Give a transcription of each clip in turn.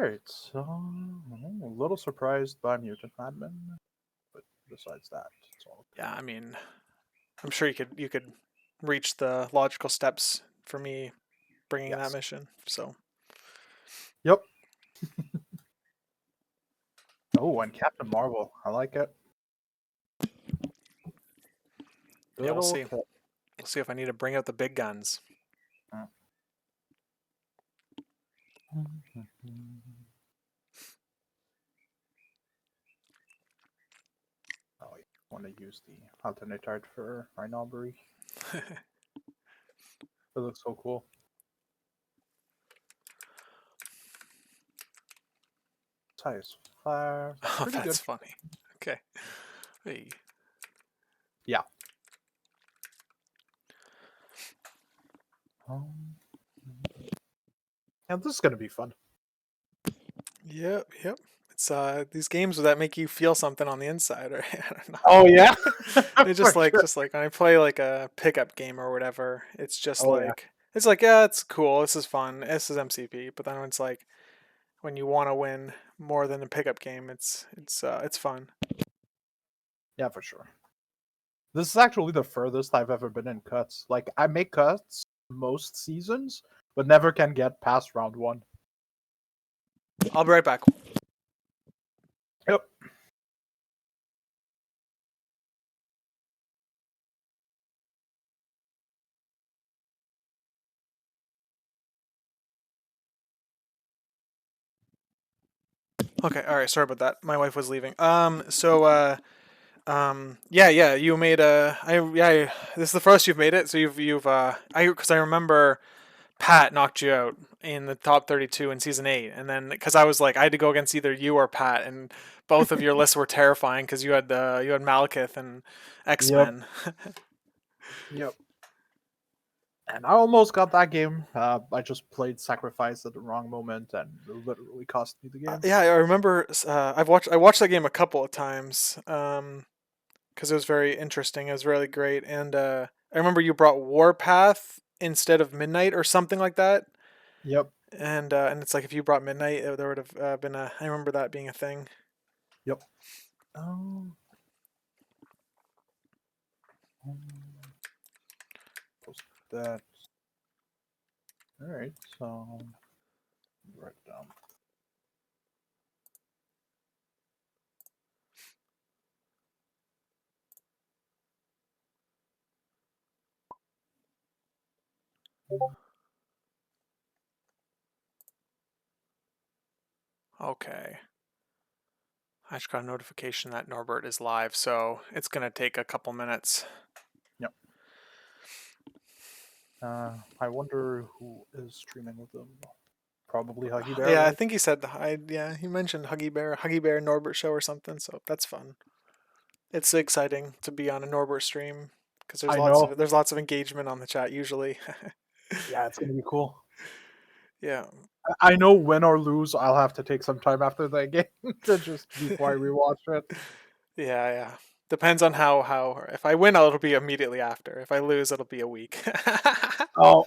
Alright, so I'm a little surprised by Mutant Madman, but besides that, it's all okay. Yeah, I mean, I'm sure you could reach the logical steps for me bringing that Yes. mission. So Yep. Oh, and Captain Marvel. I like it. yeah, we'll Good see. old Cap. We'll see if I need to bring out the big guns. Oh, I want to use the alternate art for Rhinobury. It looks so cool. Size fire. Oh, Pretty that's good. funny. Okay. Hey. Yeah. Um, yeah, this is gonna be fun. Yep. It's these games that make you feel something on the inside, right? I don't know. Oh yeah. It's For sure. just like when I play like a pickup game or whatever, it's just Oh yeah. like yeah, it's cool, this is fun, this is MCP. But then it's like when you want to win more than a pickup game, it's fun. Yeah, for sure. This is actually the furthest I've ever been in cuts. Like I make cuts most seasons, but never can get past round 1. I'll be right back. Yep. Okay, all right. Sorry about that. My wife was leaving. Yeah. You made this is the first you've made it. So because I remember Pat knocked you out in the top 32 in season 8, and then because I was like I had to go against either you or Pat, and both of your lists were terrifying because you had Malekith and X Yep. Men. Yep. And I almost got that game. I just played Sacrifice at the wrong moment, and it literally cost me the game. Yeah, I remember. I watched that game a couple of times. Because it was very interesting. It was really great, and I remember you brought Warpath instead of Midnight or something like that. Yep. And it's like if you brought Midnight, there would have been a. I remember that being a thing. Yep. Um. Post that. All right. So write it down. Okay. I just got a notification that Norbert is live, so it's gonna take a couple minutes. Yep. I wonder who is streaming with them. Probably Huggy Bear, Yeah, I right? think he said he mentioned Huggy Bear Norbert show or something. So that's fun. It's exciting to be on a Norbert stream because I know. there's lots of engagement on the chat usually. Yeah, it's gonna be cool. Yeah. I know win or lose, I'll have to take some time after that game to just before I rewatch it. Yeah. Depends on how. If I win, it'll be immediately after. If I lose, it'll be a week. Oh,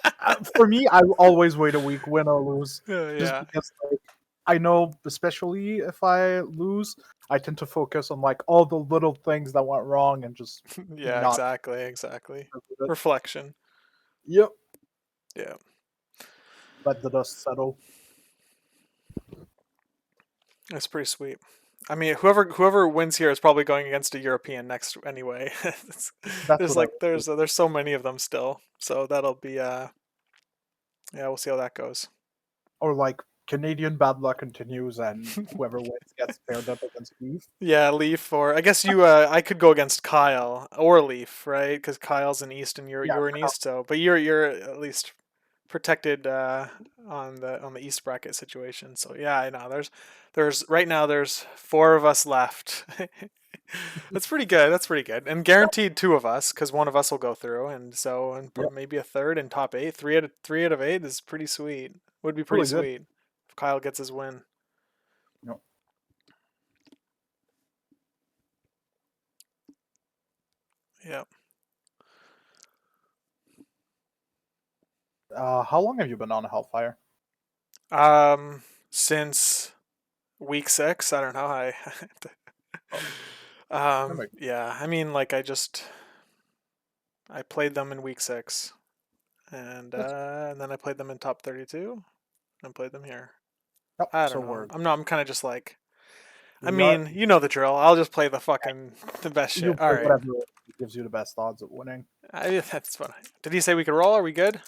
for me, I always wait a week, win or lose, just Yeah. because like, I know, especially if I lose, I tend to focus on like all the little things that went wrong and just Yeah. not. Exactly. Reflection. Yep. Yeah. Let the dust settle. That's pretty sweet. I mean, whoever wins here is probably going against a European next anyway. That's what I would do. There's so many of them still, so that'll be yeah, we'll see how that goes. Or like Canadian bad luck continues, and whoever wins gets paired up against Beef. Yeah, Leaf, or I guess I could go against Kyle or Leaf, right? Because Kyle's in East and Yeah, you're in East, so but you're at least protected on the East bracket situation. So yeah, I know there's right now there's 4 of us left. That's pretty good. That's pretty good, and guaranteed 2 of us because one of us will go through, and so yep, maybe a third in top 8. 3 out of 8 is pretty sweet. Would be pretty really good. sweet if Kyle gets his win. Yep. Yeah. How long have you been on Hellfire? Um, since week 6. I don't know. That makes- Yeah. I mean, like I played them in week 6, and then I played them in top 32, and played them here. Yep, I so don't know. we're I'm kind of just like. I we are mean, you know the drill. I'll just play the best you shit. All play right. whatever gives you the best odds of winning. That's fine. Did he say we could roll? Are we good?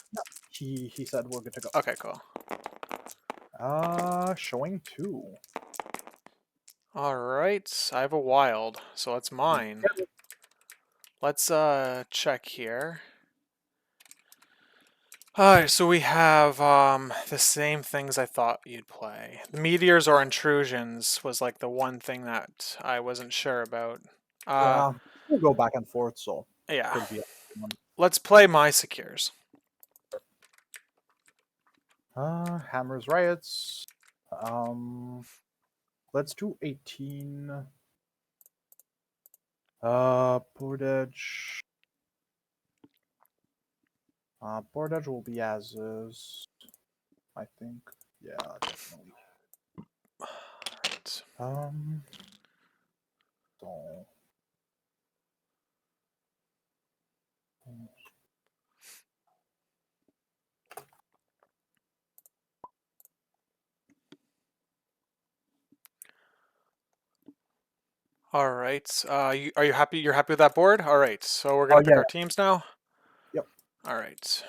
He said we're good to go. Okay, cool. Showing 2. All right. I have a wild, so it's mine. Let's check here. Alright, so we have the same things I thought you'd play. The meteors or intrusions was like the one thing that I wasn't sure about. Yeah, we'll go back and forth, so Yeah. could be one. Let's play my secures. Hammers, riots. Let's do 18. Board edge. Board edge will be as is, I think. Yeah, definitely. Alright. So. Alright. Are you happy? You're happy with that board? Alright, so we're Oh gonna pick yeah. our teams now? Yep. Alright.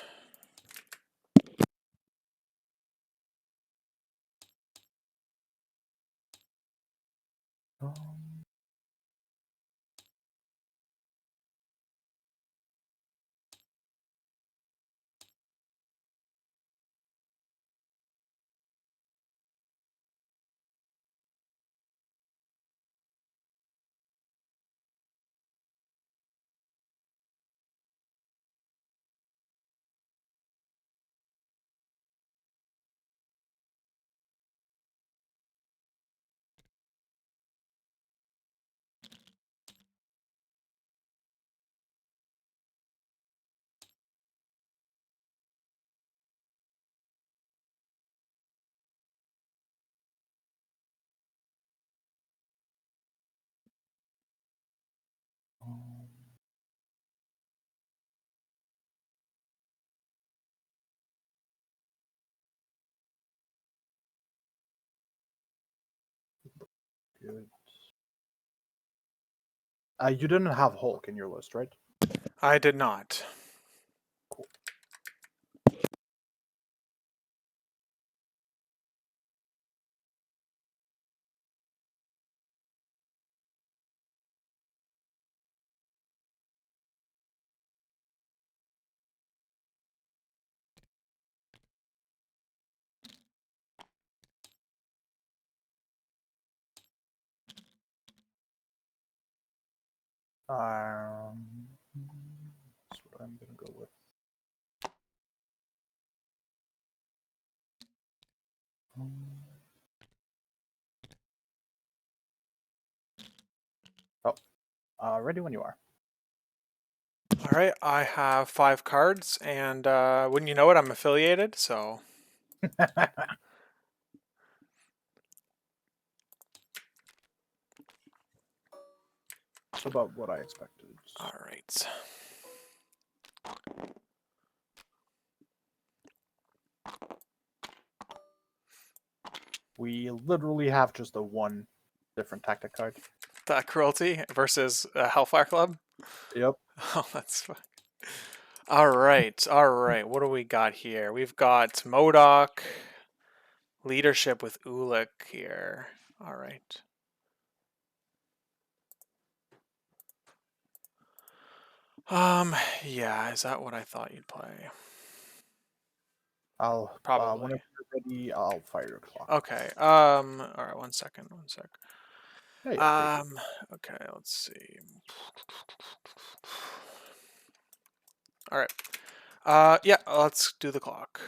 Good. You didn't have Hulk in your list, right? I did not. Cool. That's what I'm gonna go with. Ready when you are. Alright, I have 5 cards, and wouldn't you know it, I'm affiliated, so... It's about what I expected. Alright. We literally have just a one different tactic card. That cruelty versus Hellfire Club? Yep. Oh, that's fine. Alright, alright. What do we got here? We've got MODOK, leadership with Ulik here. Alright. Yeah, is that what I thought you'd play? I'll Probably. whenever you're ready, I'll fire your clock. Okay. Alright, one sec. Yeah, yeah, Okay, let's see. Alright. Yeah, let's do the clock.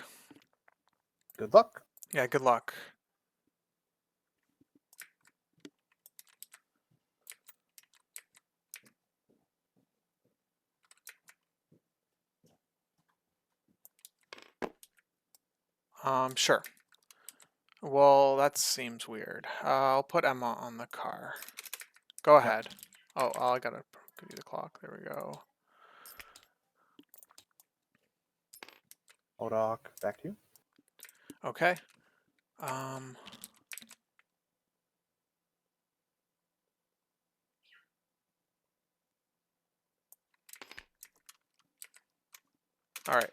good luck. Yeah, good luck. Sure. Well, that seems weird. I'll put Emma on the car. Go ahead. Oh, I gotta give you the clock. There we go. Modoc, back to you. Okay. All right.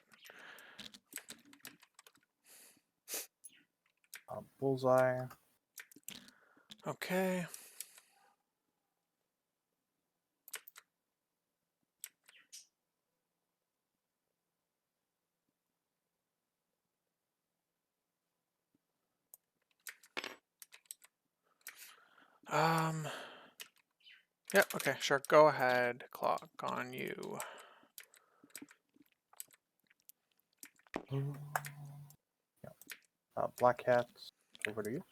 Bullseye. Okay. Yeah, okay, sure. Go ahead. Clock on you. Black Cats, over to you.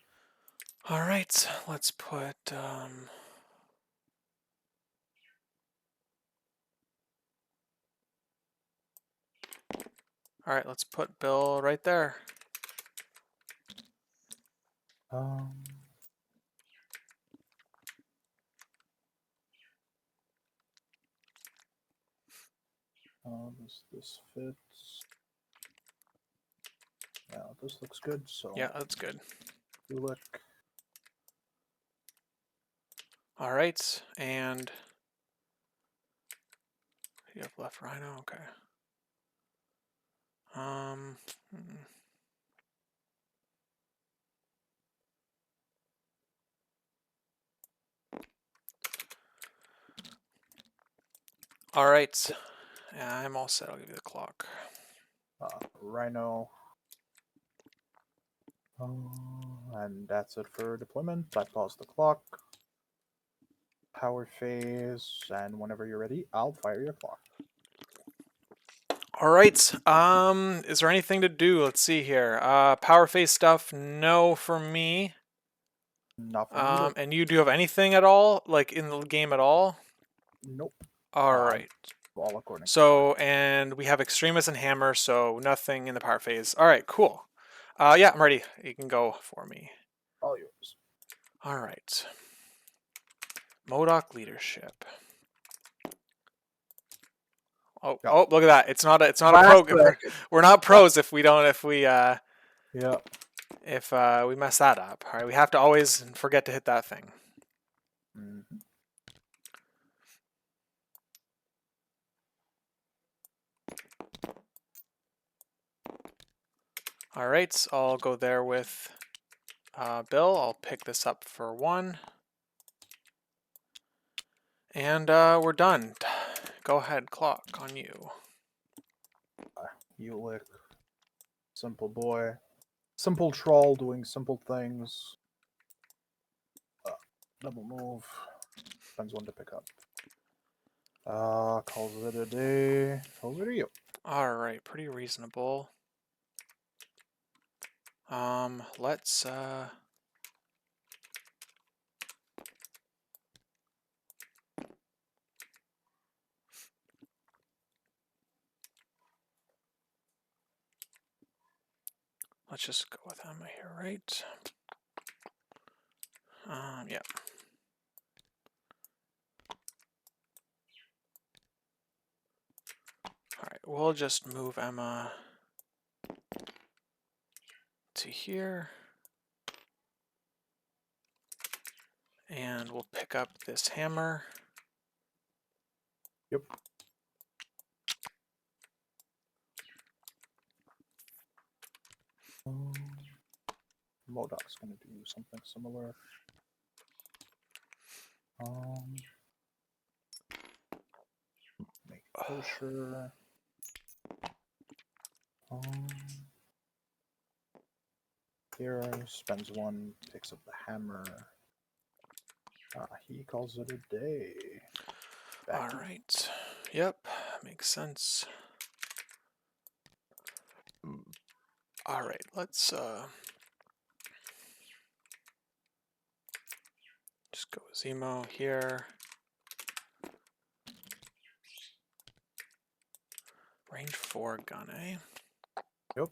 All right, let's put, all right, let's put Bill right there. This fits. Yeah, this looks good. So Yeah, that's good. you look. All right, and you have left Rhino. Okay. All right. Yeah, I'm all set. I'll give you the clock. Rhino. And that's it for deployment. I pause the clock. Power phase, and whenever you're ready, I'll fire your clock. All right. Is there anything to do? Let's see here. Power phase stuff, no for me. Not for me either. And you do have anything at all, like in the game at all? Nope. All right. All according. So, and we have Extremis and Hammer, so nothing in the power phase. All right, cool. Yeah, I'm ready. You can go for me. All yours. All right. MODOK leadership. Oh, Yeah. oh, look at that. It's not a pro. We're not pros if we mess that up. All right, we have to always forget to hit that thing. Mm-hmm. All right, I'll go there with Bill. I'll pick this up for 1. And we're done. Go ahead, clock on you. Ulick. Simple boy. Simple troll doing simple things. Double move. Depends when to pick up. Calls it a day. Over to you. All right, pretty reasonable. Let's just go with Emma here, right? Yeah. All right, we'll just move Emma to here. And we'll pick up this hammer. Yep. MODOK's gonna do something similar. Make kosher. Here spends 1, picks up the hammer. He calls it a day. All right. Yep, makes sense. All right, let's just go Zemo here. Range 4 gun, eh? Yep.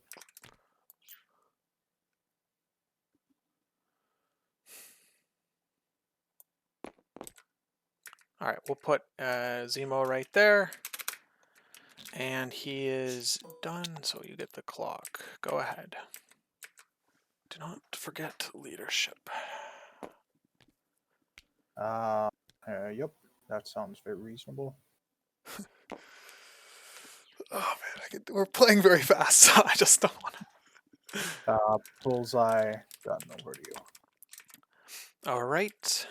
All right, we'll put Zemo right there. And he is done, so you get the clock. Go ahead. Do not forget leadership. Yep, that sounds very reasonable. Oh man, we're playing very fast, so I just don't want to. Bullseye, done, over to you. All right.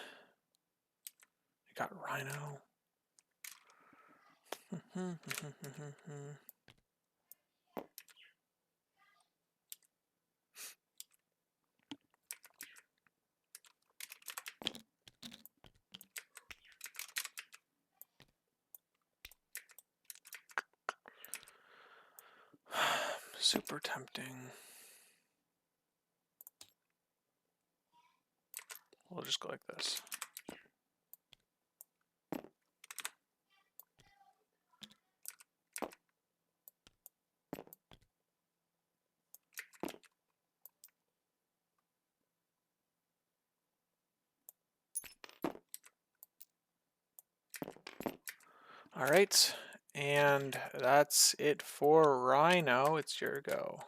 You got Rhino. Super tempting. We'll just go like this. All right, and that's it for Rhino. It's your go.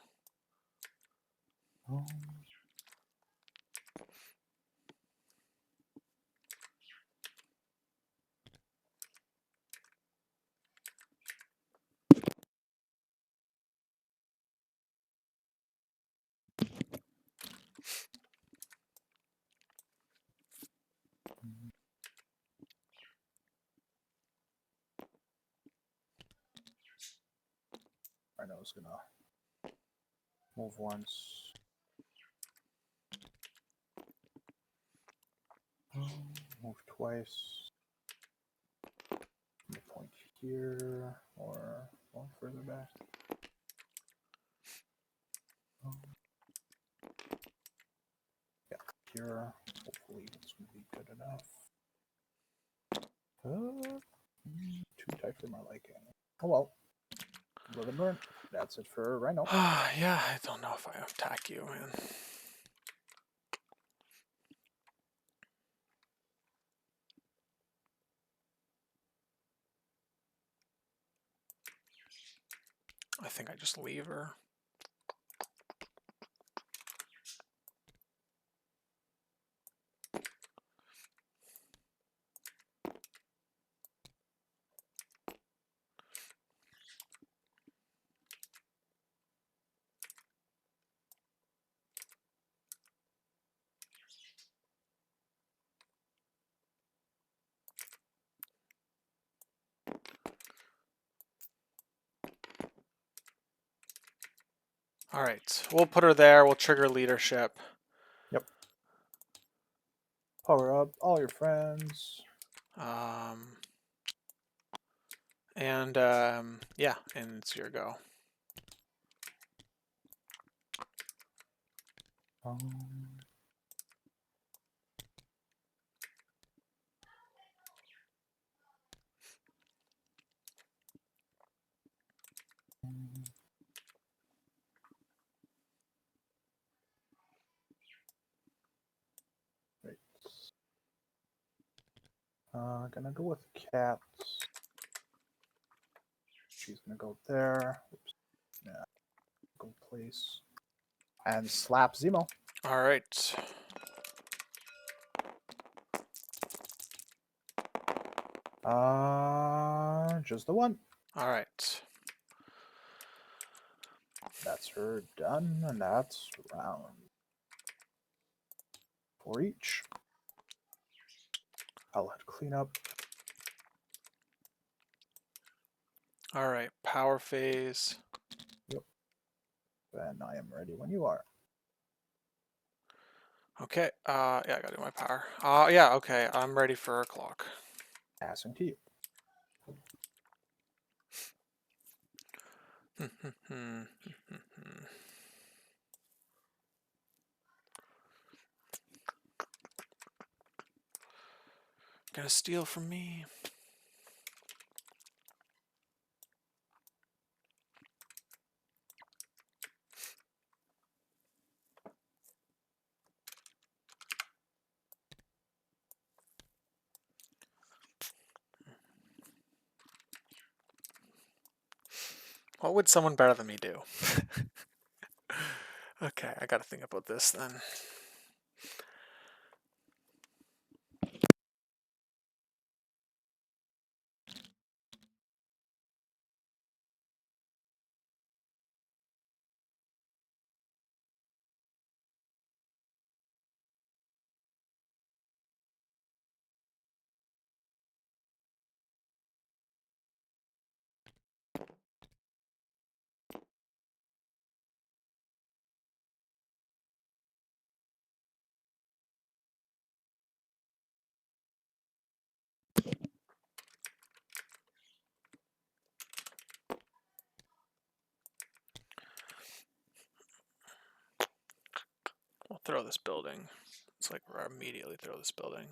Rhino's gonna move once. Move twice. Point here or one further back. Yeah, here. Hopefully it's gonna be good enough. Too tight for my liking. Oh well. Live and learn. That's it for Rhino. Yeah, I don't know if I attack you, man. I think I just leave her. All right, we'll put her there. We'll trigger leadership. Yep. Power up all your friends. Yeah, and it's your go. Gonna go with cats. She's gonna go there. Oops. Yeah. Go place. And slap Zemo. All right. Just the one. All right. That's her done, and that's round. 4 each. I'll let clean up. All right. Power phase. Yep. And I am ready when you are. Okay. Yeah, I gotta do my power. Yeah. Okay. I'm ready for a clock. Passing to you. Gonna steal from me. What would someone better than me do? Okay, I gotta think about this then. We'll throw this building. It's like we'll immediately throw this building.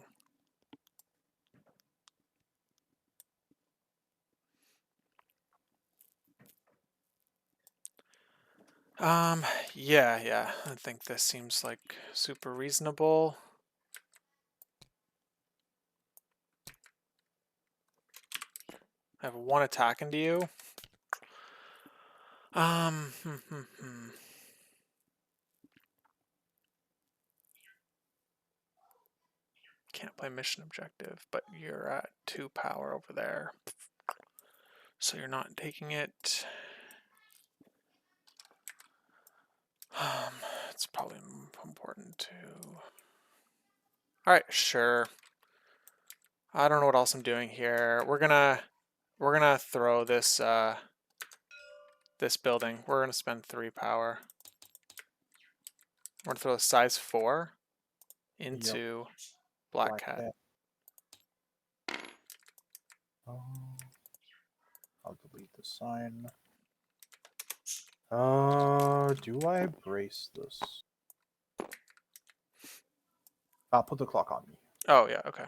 Yeah. I think this seems like super reasonable. I have one attack into you. Can't play mission objective, but you're at 2 power over there. So you're not taking it. It's probably important to... Alright, sure. I don't know what else I'm doing here. We're gonna throw this this building. We're gonna spend 3 power. We're gonna throw a size 4 into Black Cat. I'll delete the sign. Do I brace this? I'll put the clock on me. Oh yeah, okay.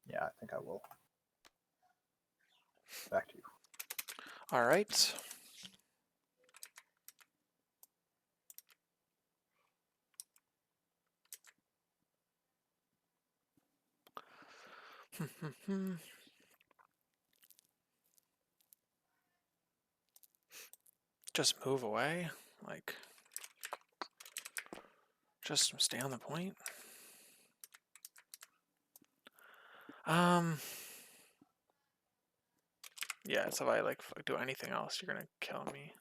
Yeah, I think I will. Back to you. All right. Just move away, like, just stay on the point. Yeah, so if I like do anything else, you're gonna kill me.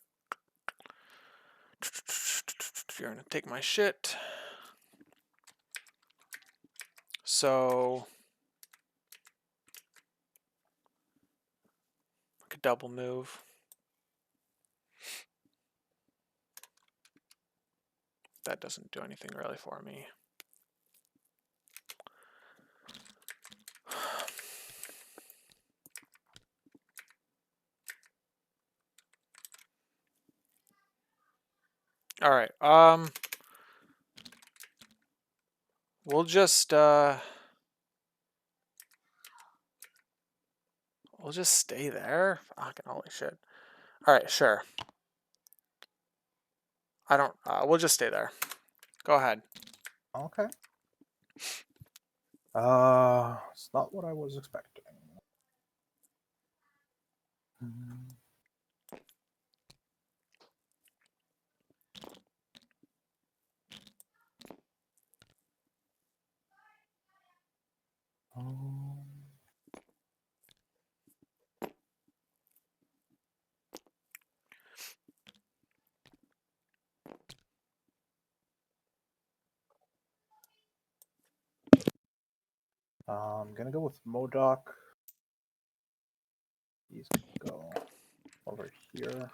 You're gonna take my shit. So I could double move. That doesn't do anything really for me. All right. We'll just stay there. Fucking holy shit. All right, sure. I don't. We'll just stay there. Go ahead. Okay. It's not what I was expecting. I'm gonna go with Modok. He's gonna go over here.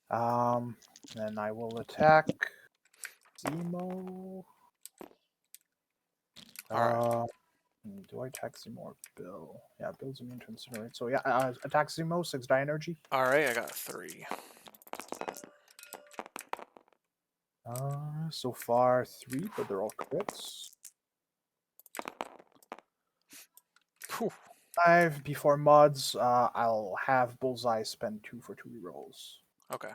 Then I will attack Zemo. All right. Do I attack Zemo or Bill? Yeah, Bill's immune to incinerate. So yeah, attack Zemo, 6 die energy. All right, I got 3. So far 3, but they're all crits. Whew. 5 before mods. I'll have Bullseye spend 2 for 2 rerolls. Okay.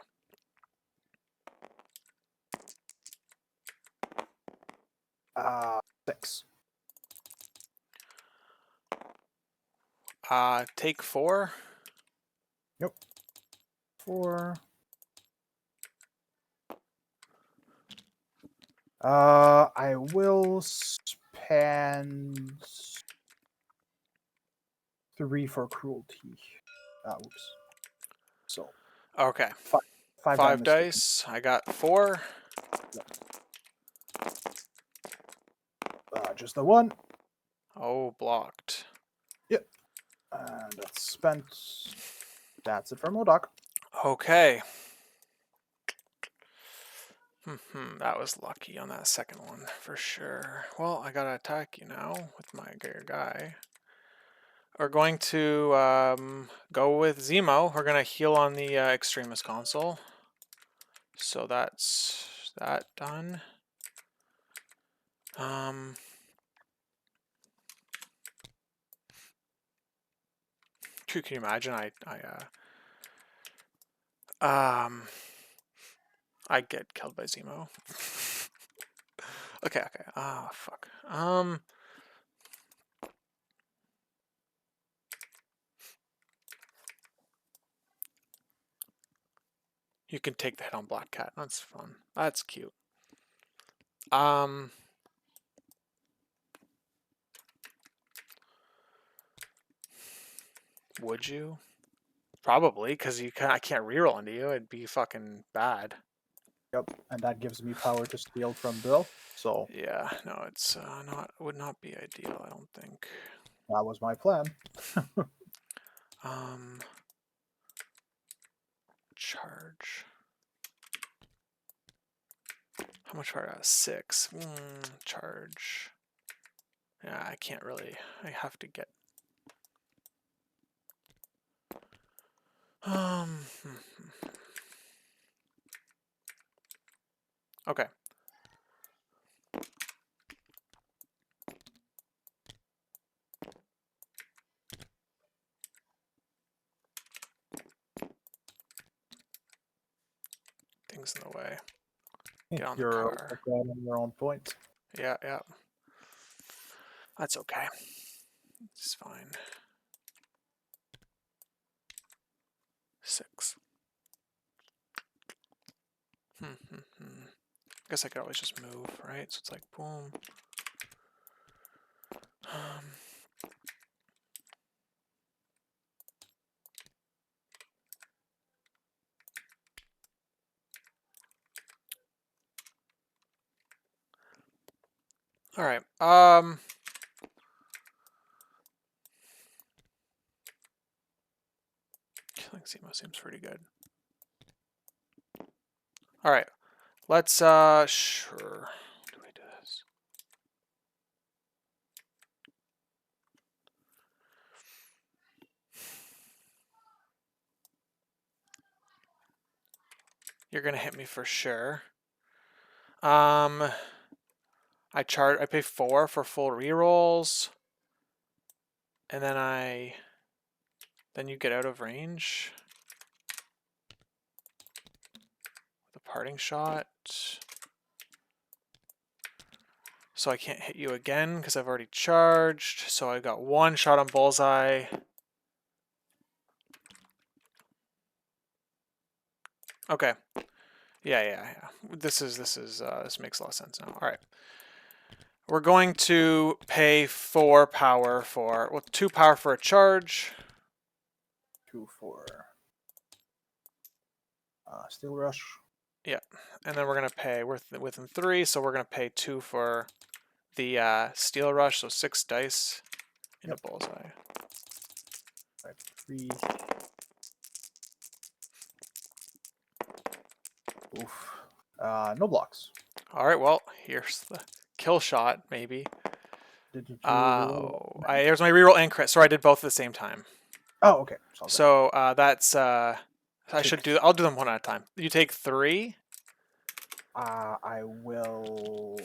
Take 4. Yep. 4. I will spend 3 for cruelty. Oops. So Okay. 5 5 damage. dice. I got 4. Just the 1. Oh, blocked. Yep. And that's spent. That's it for Modok. Okay. That was lucky on that second one, for sure. Well, I gotta attack you now with my guy. We're going to go with Zemo. We're gonna heal on the Extremis console. So that's that done. Can you imagine? I get killed by Zemo. Okay. Fuck. You can take the hit on Black Cat. That's fun. That's cute. Would you? Probably, because I can't reroll into you. It'd be fucking bad. Yep, and that gives me power to steal from Bill. So yeah, no, it's would not be ideal. I don't think. That was my plan. Charge. How much fire? 6. Charge. Yeah, I can't really. I have to get. Okay. Things in the way. Get on the car. On your own point. Yeah. That's okay. It's fine. 6. Guess I could always just move, right? So it's like boom. All right. Killing Zemo seems pretty good. All right. Let's sure. How do we do this? You're gonna hit me for sure. I pay 4 for full rerolls. And then you get out of range. The parting shot. So I can't hit you again because I've already charged. So I got 1 shot on bullseye. Okay. Yeah. This makes a lot of sense now. All right. We're going to pay 4 power for 2 power for a charge. 2 for Steel Rush. Yeah, and then we're gonna pay within 3, so we're gonna pay 2 for the Steel Rush, so 6 dice into bullseye. 5, 3. Oof. No blocks. All right, well, here's the kill shot, maybe. Did you Here's my reroll and crit. Sorry, I did both at the same time. Oh, okay. So that's I'll do them one at a time. You take 3. I will.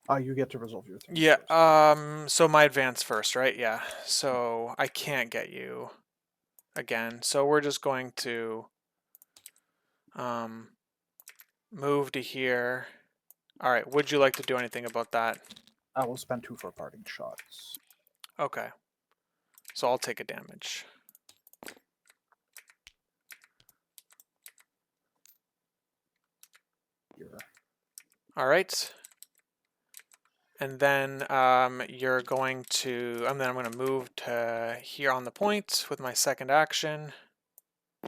Oh, you get to resolve your thing. Yeah. So my advance first, right? Yeah. So I can't get you again. So we're just going to move to here. All right. Would you like to do anything about that? I will spend 2 for parting shots. Okay. So I'll take a damage. Here. All right. And then you're going to, and then I'm going to move to here on the point with my second action.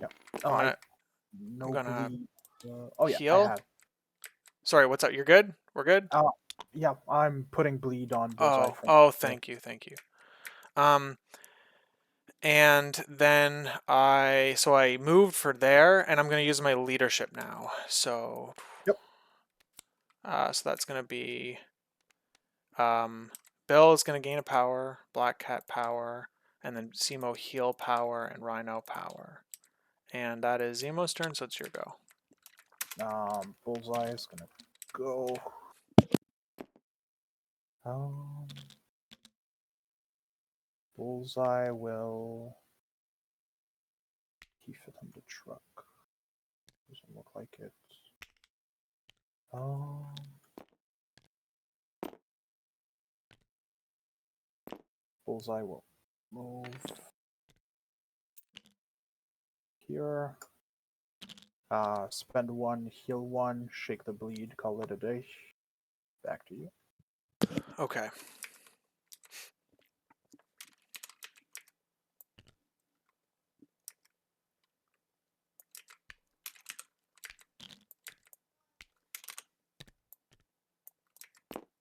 Yep. I'm No gonna bleed. Oh yeah, I heal. have. Sorry, what's up? You're good? We're good? Yeah, I'm putting bleed on Bullseye. Oh, thank you. And then so I moved for there, and I'm going to use my leadership now. So, Yep. So that's going to be, Bill is going to gain a power, Black Cat power, and then Zemo heal power and Rhino power. And that is Zemo's turn, so it's your go. Bullseye is gonna go. Bullseye will keep it on the truck. Doesn't look like it. Bullseye will move here. Spend 1, heal 1, shake the bleed, call it a day. Back to you. Okay.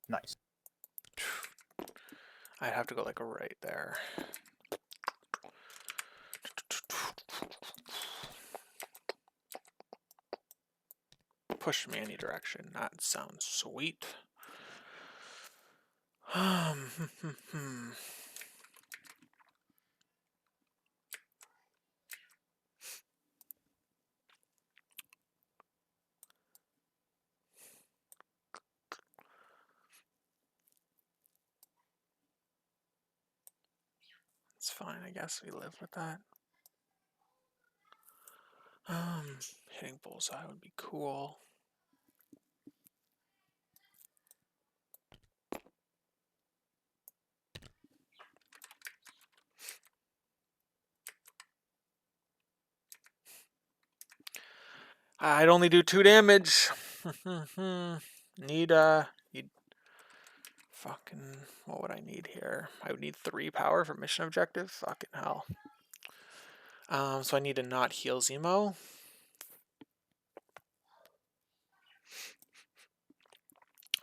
Nice. I'd have to go like right there. Push me any direction. That sounds sweet. It's fine, I guess we live with that. Hitting Bullseye would be cool. I'd only do 2 damage. Need fucking, what would I need here? I would need 3 power for mission objective. Fucking hell. So I need to not heal Zemo.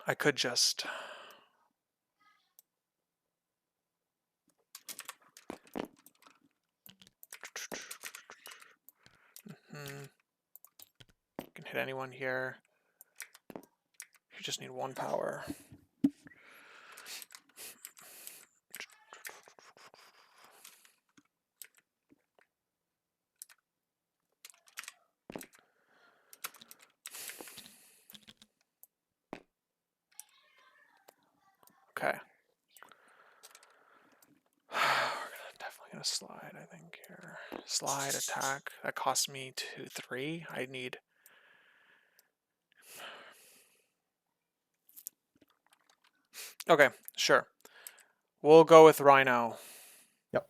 I could just can hit anyone here. You just need 1 power. Okay. We're definitely gonna slide, I think, here. Slide, attack. That costs me 2, 3. I need... Okay, sure. We'll go with Rhino. Yep.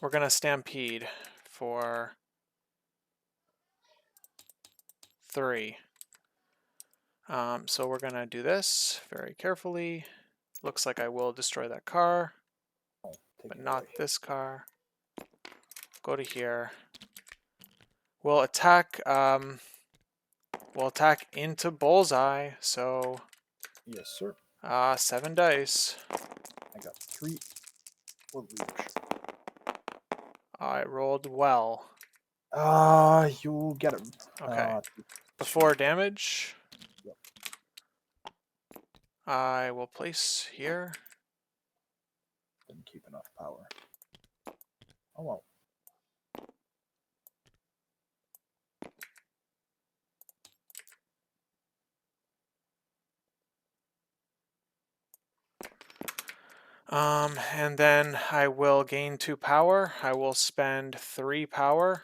We're gonna Stampede for 3. So we're gonna do this very carefully. Looks like I will destroy that car, but not this car. Go to here. We'll attack. We'll attack into Bullseye. So. Yes, sir. 7 dice. I got 3. Will reach. I rolled well. You get him. Okay. Before damage. Yep. I will place here. Didn't keep enough power. Oh well. And then I will gain 2 power. I will spend 3 power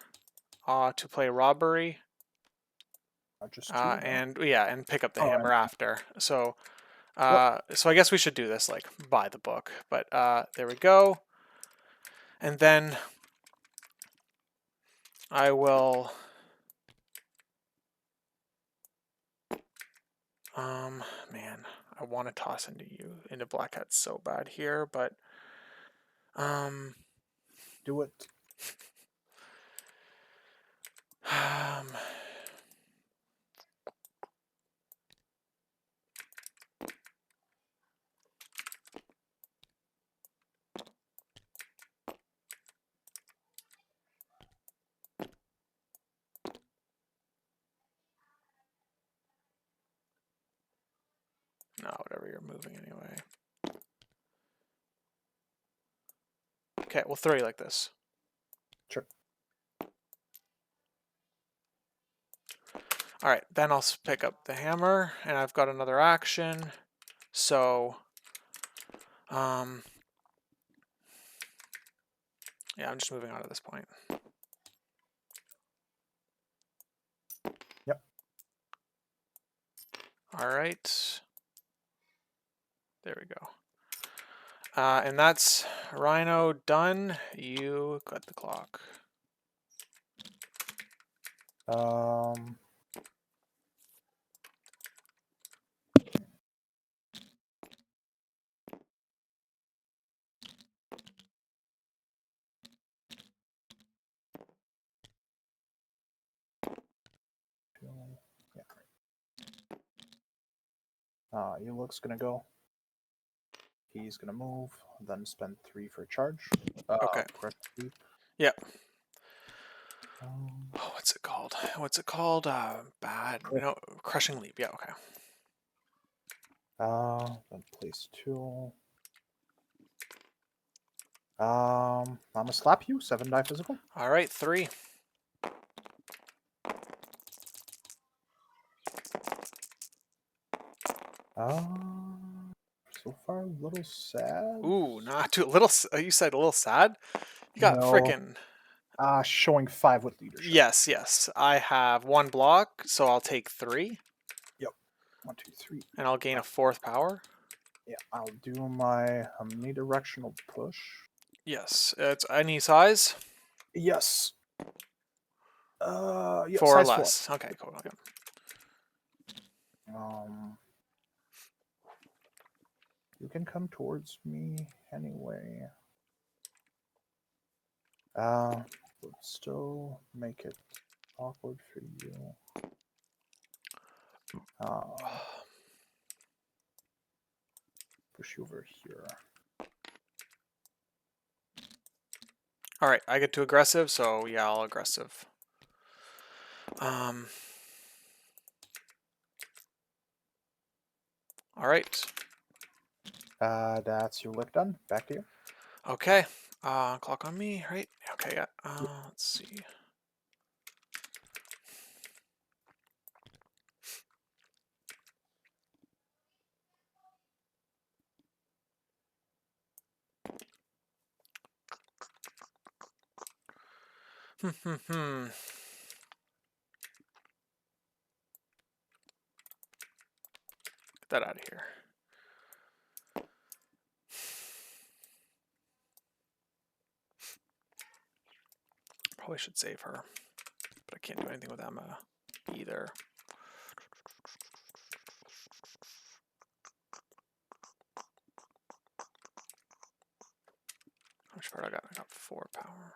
to play robbery. Just 2, and pick up the Oh, hammer after. So so I guess we should do this like by the book. But there we go. And then I will... man, I want to toss into Black Hat so bad here, but... Do it. No, whatever, you're moving anyway. Okay, we'll throw you like this. Sure. Alright, then I'll pick up the hammer, and I've got another action. So, yeah, I'm just moving on at this point. Yep. Alright. There we go. And that's Rhino done. You got the clock. Yeah. Luke's gonna go. He's gonna move, then spend 3 for charge. Okay. Correctly. Yep. Oh, what's it called? What's it called? Bad. No, crushing leap. Yeah. Okay. Then place 2. I'm gonna slap you. 7 die physical. All right. 3. So far a little sad. Ooh, not too little. You said a little sad. You got No. frickin'. Showing 5 with leadership. Yes, yes. I have 1 block, so I'll take 3. Yep. 1, 2, 3. And I'll gain a 4th power. Yeah, I'll do my omnidirectional push. Yes, it's any size. Yes. Yeah, 4 or size less. 4. Okay, cool. Okay. You can come towards me anyway. But still make it awkward for you. Push you over here. All right, I get too aggressive, so yeah, I'll aggressive. All right. That's your lick done. Back to you. Okay. Clock on me, right? Okay, yeah. Let's see. Get that out of here. Probably should save her, but I can't do anything with Emma either. How much power I got? I got 4 power.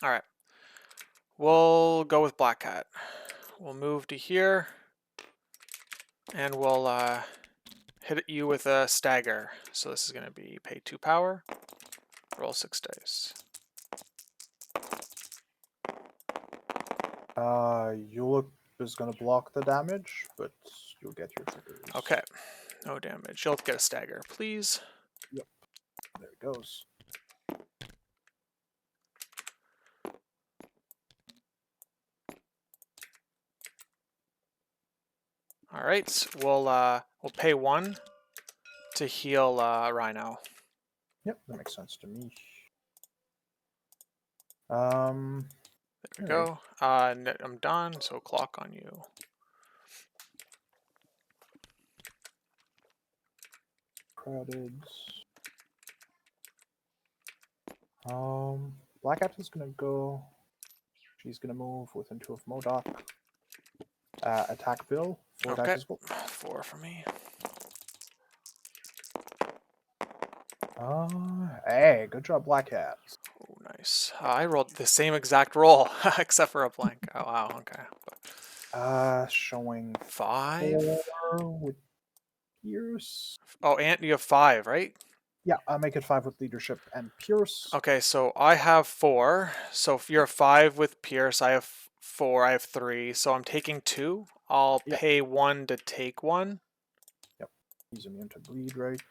All right. We'll go with Black Cat. We'll move to here, and we'll hit you with a stagger. So this is going to be pay 2 power, roll 6 dice. Yulip is gonna block the damage, but you'll get your triggers. Okay, no damage. You'll get a stagger, please. Yep. There it goes. All right, we'll pay 1 to heal Rhino. Yep, that makes sense to me. There we go. I'm done, so clock on you. Credits. Black Cat is gonna go. She's gonna move within 2 of Modok. Attack Bill. 4 Okay, attack 4 for me. Hey, good job, Black Cat. Oh, nice. I rolled the same exact roll, except for a blank. Oh, wow, okay. Showing 5? 4 with Pierce. Oh, and you have 5, right? Yeah, I'll make it 5 with leadership and Pierce. Okay, so I have 4. So if you're 5 with Pierce, I have 4, I have 3. So I'm taking 2. I'll pay 1 to take 1. Yep. He's immune to bleed, right?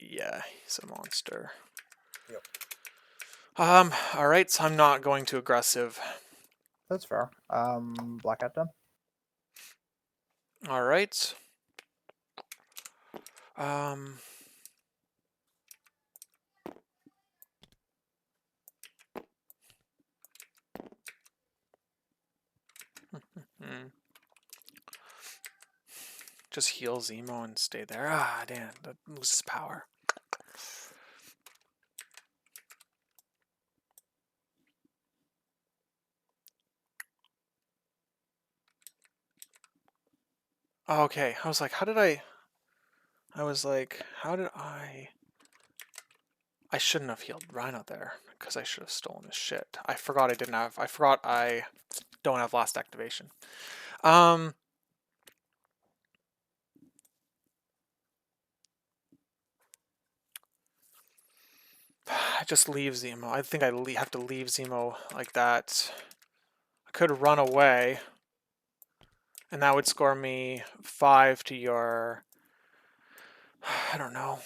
Yeah, he's a monster. Yep. Alright, so I'm not going too aggressive. That's fair. Black Hat done. Alright. Hmm. Just heal Zemo and stay there. Ah, damn, that loses power. Okay, I was like, how did I shouldn't have healed Rhino there, because I should have stolen his shit. I forgot I don't have last activation. I just leave Zemo. I think I have to leave Zemo like that. I could run away, and that would score me 5 to your... I don't know.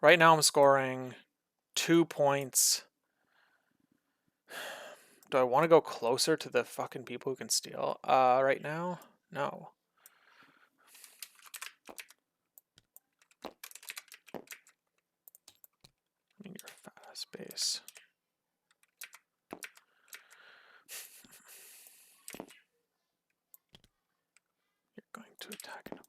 Right now I'm scoring 2 points. Do I want to go closer to the fucking people who can steal? Right now? No. I mean, you're fast base. You're going to attack him.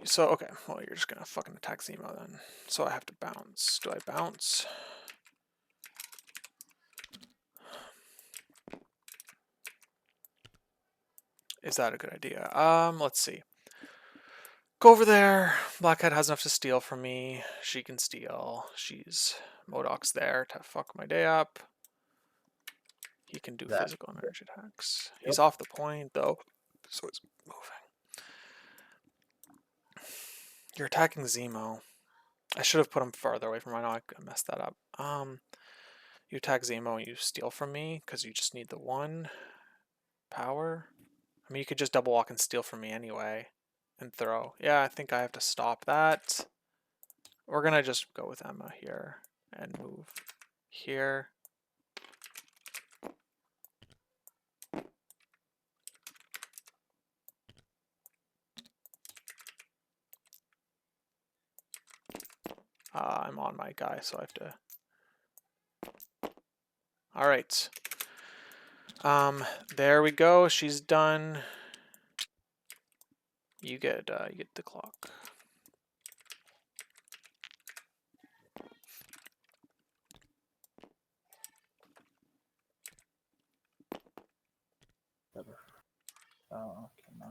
So, okay, well, you're just gonna fucking attack Zemo then. So I have to bounce. Do I bounce? Is that a good idea? Let's see. Go over there. Blackhead has enough to steal from me. She can steal. Modok's there to fuck my day up. He can do physical energy attacks. Yep. He's off the point, though, so he's moving. You're attacking Zemo. I should have put him farther away from Rhino. I messed that up. You attack Zemo and you steal from me because you just need the 1 power. I mean, you could just double walk and steal from me anyway and throw. Yeah, I think I have to stop that. We're going to just go with Emma here and move here. I'm on my guy, so I have to... Alright. There we go. She's done. You get the clock. Can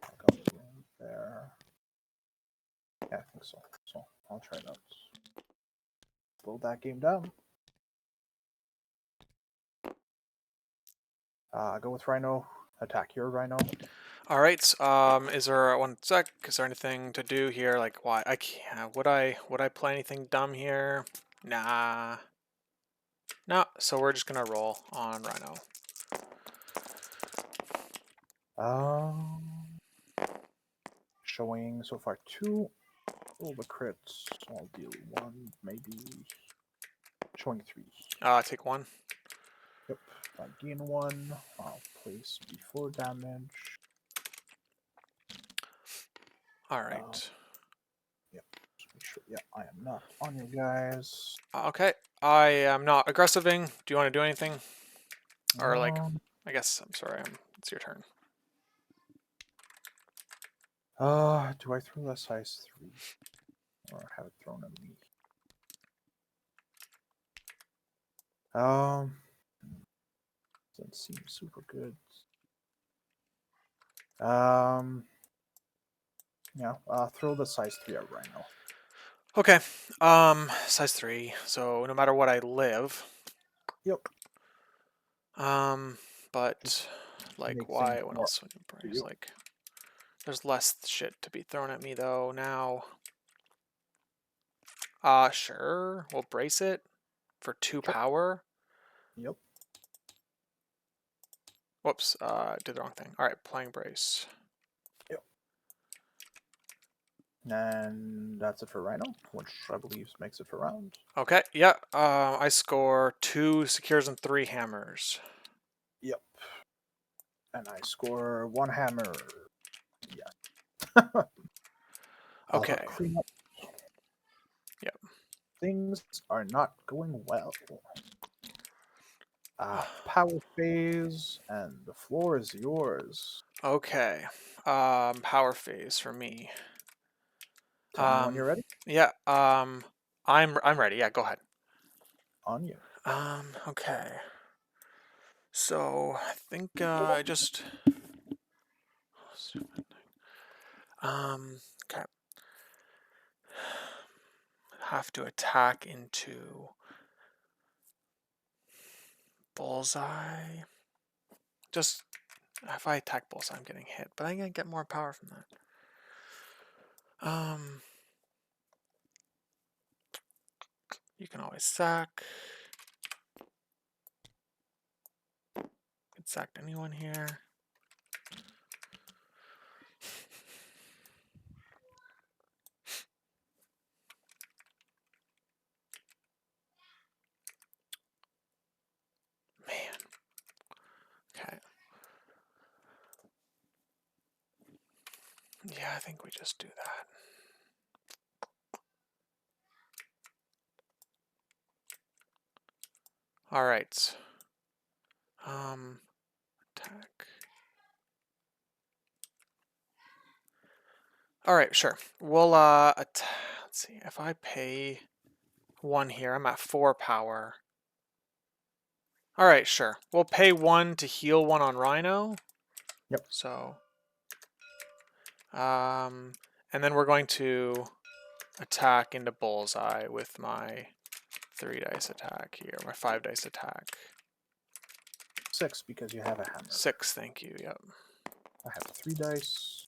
I go in there? Yeah, I think so. So I'll try that. Slow that game down. Go with Rhino. Attack your Rhino. All right. Is there 1 sec? Is there anything to do here? Like, why I can't? Would I play anything dumb here? Nah. No. So we're just gonna roll on Rhino. Showing so far 2. Roll the crits. I'll deal 1, maybe. Showing 3. Take 1. Yep. If I gain 1, I'll place before damage. Alright. Yep. Just make sure. Yeah, I am not on you guys. Okay. I am not aggressiving. Do you want to do anything? Or like, I guess, I'm sorry, it's your turn. Do I throw that size 3? Or have it thrown at me? Doesn't seem super good. Yeah, throw the size 3 at Rhino. Okay. Size 3. So no matter what, I live. Yep. But like, make why? things What more else would you bring? you. Like, there's less shit to be thrown at me though now. Sure. We'll brace it for 2 power. Yep. Whoops. Did the wrong thing. All right. Playing brace. Yep. And that's it for Rhino, which I believe makes it for round. Okay. Yeah. I score 2 secures and 3 hammers. Yep. And I score 1 hammer. Yeah. Okay. Clean up. Yep. Things are not going well. Power phase, and the floor is yours. Okay. Power phase for me. Tell me when you're ready. Yeah. I'm ready. Yeah. Go ahead. On you. Okay. So I think I just. Okay. Have to attack into bullseye. Just if I attack bullseye, I'm getting hit, but I'm gonna get more power from that. You can always sack. Could sack anyone here. Man. Okay. Yeah, I think we just do that. All right. Attack. All right, sure. We'll let's see. If I pay 1 here, I'm at 4 power. All right, sure. We'll pay 1 to heal 1 on Rhino. Yep. So, and then we're going to attack into bullseye with my 3 dice attack here, my 5 dice attack. 6 because you have a hammer. 6, thank you. Yep. I have 3 dice.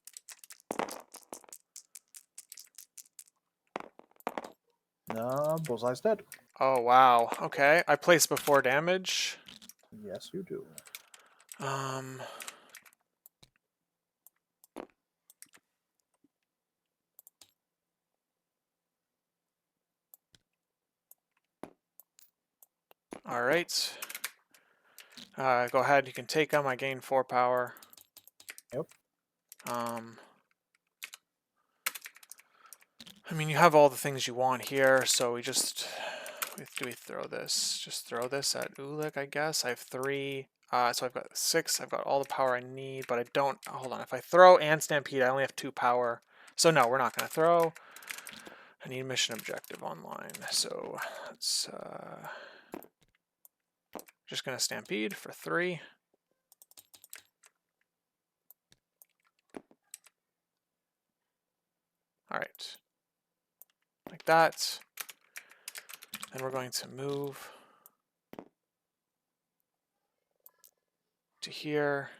No, bullseye's dead. Oh wow. Okay, I place before damage. Yes, you do. All right. Go ahead. You can take them. I gain 4 power. Yep. I mean, you have all the things you want here, so we just do we throw this? Just throw this at Ulik, I guess. I have 3. So I've got 6. I've got all the power I need, but I don't. Hold on. If I throw and Stampede, I only have 2 power. So no, we're not going to throw. I need mission objective online. So let's just going to Stampede for 3. All right. Like that. Then we're going to move to here.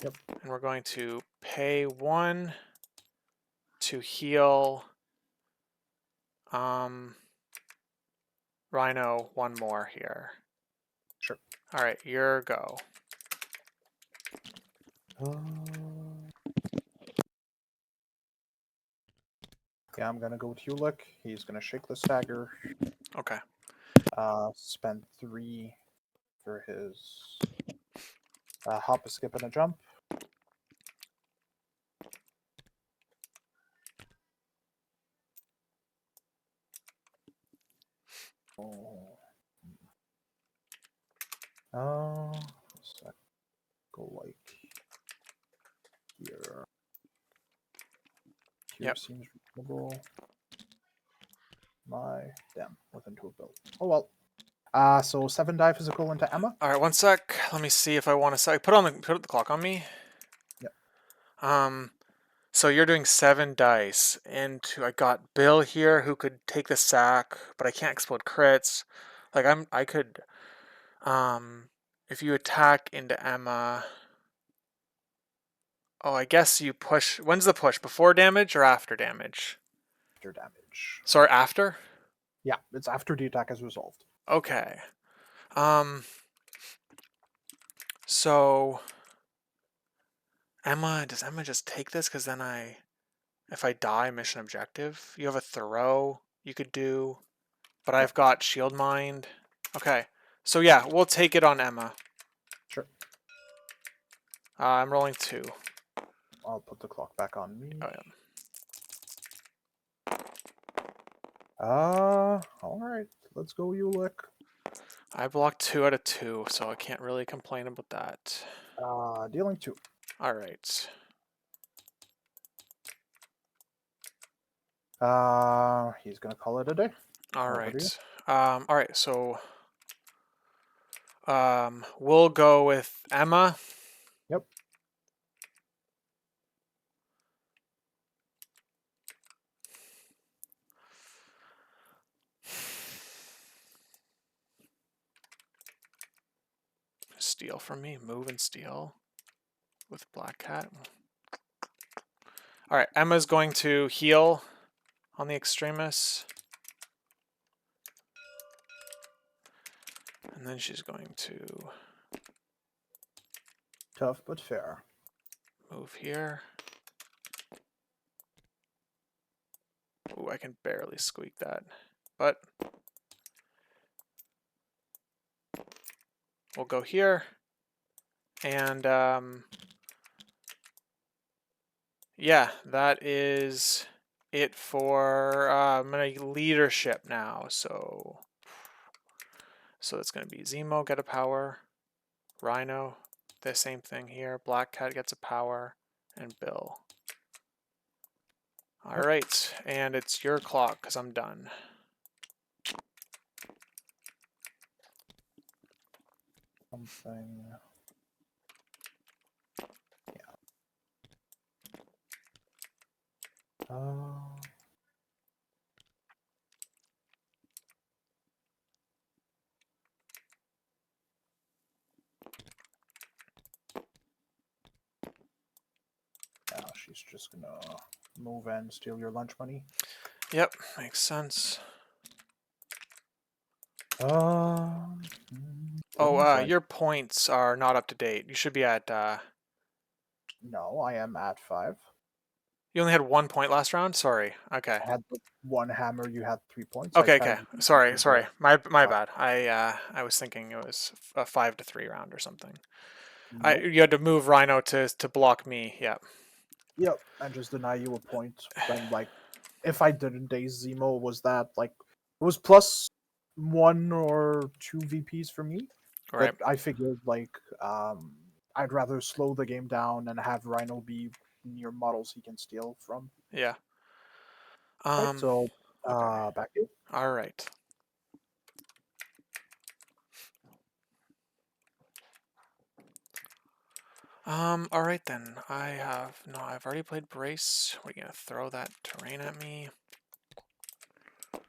Yep. And we're going to pay 1 to heal Rhino 1 more here. Sure. All right, your go. Yeah, I'm gonna go with Ulik. He's gonna shake the stagger. Okay. Spend 3 for his hop, a skip, and a jump. Sec, go like here. Here Yep. seems reasonable. Damn, within 2 build. Oh well. So 7 die physical into Emma. All right, one sec. Let me see if I want to put the clock on me. Yep. So you're doing 7 dice, and I got Bill here who could take the sack, but I can't explode crits. Like I could, if you attack into Emma. Oh, I guess you push. When's the push? Before damage or after damage? After damage. Sorry, after? Yeah, it's after the attack is resolved. Okay. So does Emma just take this? Because then if I die, mission objective. You have a throw you could do, but I've got shield mind. Okay. So yeah, we'll take it on Emma. Sure. I'm rolling 2. I'll put the clock back on me. Oh, yeah. All right. Let's go, Ulick. I blocked 2 out of 2, so I can't really complain about that. Dealing 2. All right. He's gonna call it a day. All Over right. to you. All right. So, we'll go with Emma. Yep. Steal from me. Move and steal with Black Cat. All right. Emma's going to heal on the Extremis. And then she's going to Tough but fair. move here. Ooh, I can barely squeak that. But we'll go here. And yeah, that is it for my leadership now. So it's going to be Zemo get a power, Rhino, the same thing here. Black Cat gets a power, and Bill. All right, and it's your clock because I'm done. Something. Yeah. Now she's just gonna move and steal your lunch money. Yep, makes sense. Your points are not up to date. You should be at. No, I am at 5. You only had 1 point last round. Sorry. Okay. I had 1 hammer. You had 3 points. Okay. Sorry. My 5. bad. I was thinking it was a 5-3 round or something. Nope. You had to move Rhino to block me. Yeah. Yep, and just deny you a point. Then, like, if I didn't daze Zemo, was that like it was plus 1 or 2 VPs for me? Right. But I figured like I'd rather slow the game down and have Rhino be near models he can steal from. Yeah. Right, so okay. back to you. All right. All right then. I've already played Brace. What are you gonna throw that terrain at me? I'd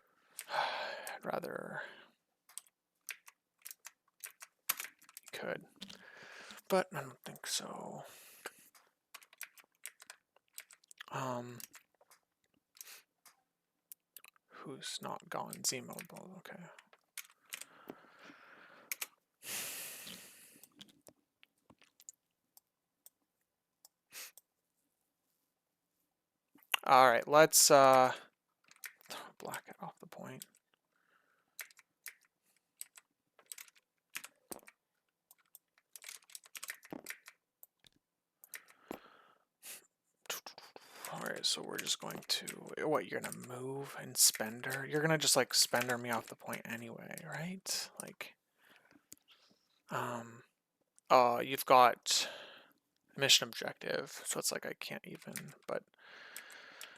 rather you could, but I don't think so. Who's not gone? Zemo. Okay. All right, let's throw Black Cat off the point. Alright, so we're just going to... What, you're gonna move and spender? You're gonna just, like, spender me off the point anyway, right? Like... you've got mission objective, so it's like I can't even, but...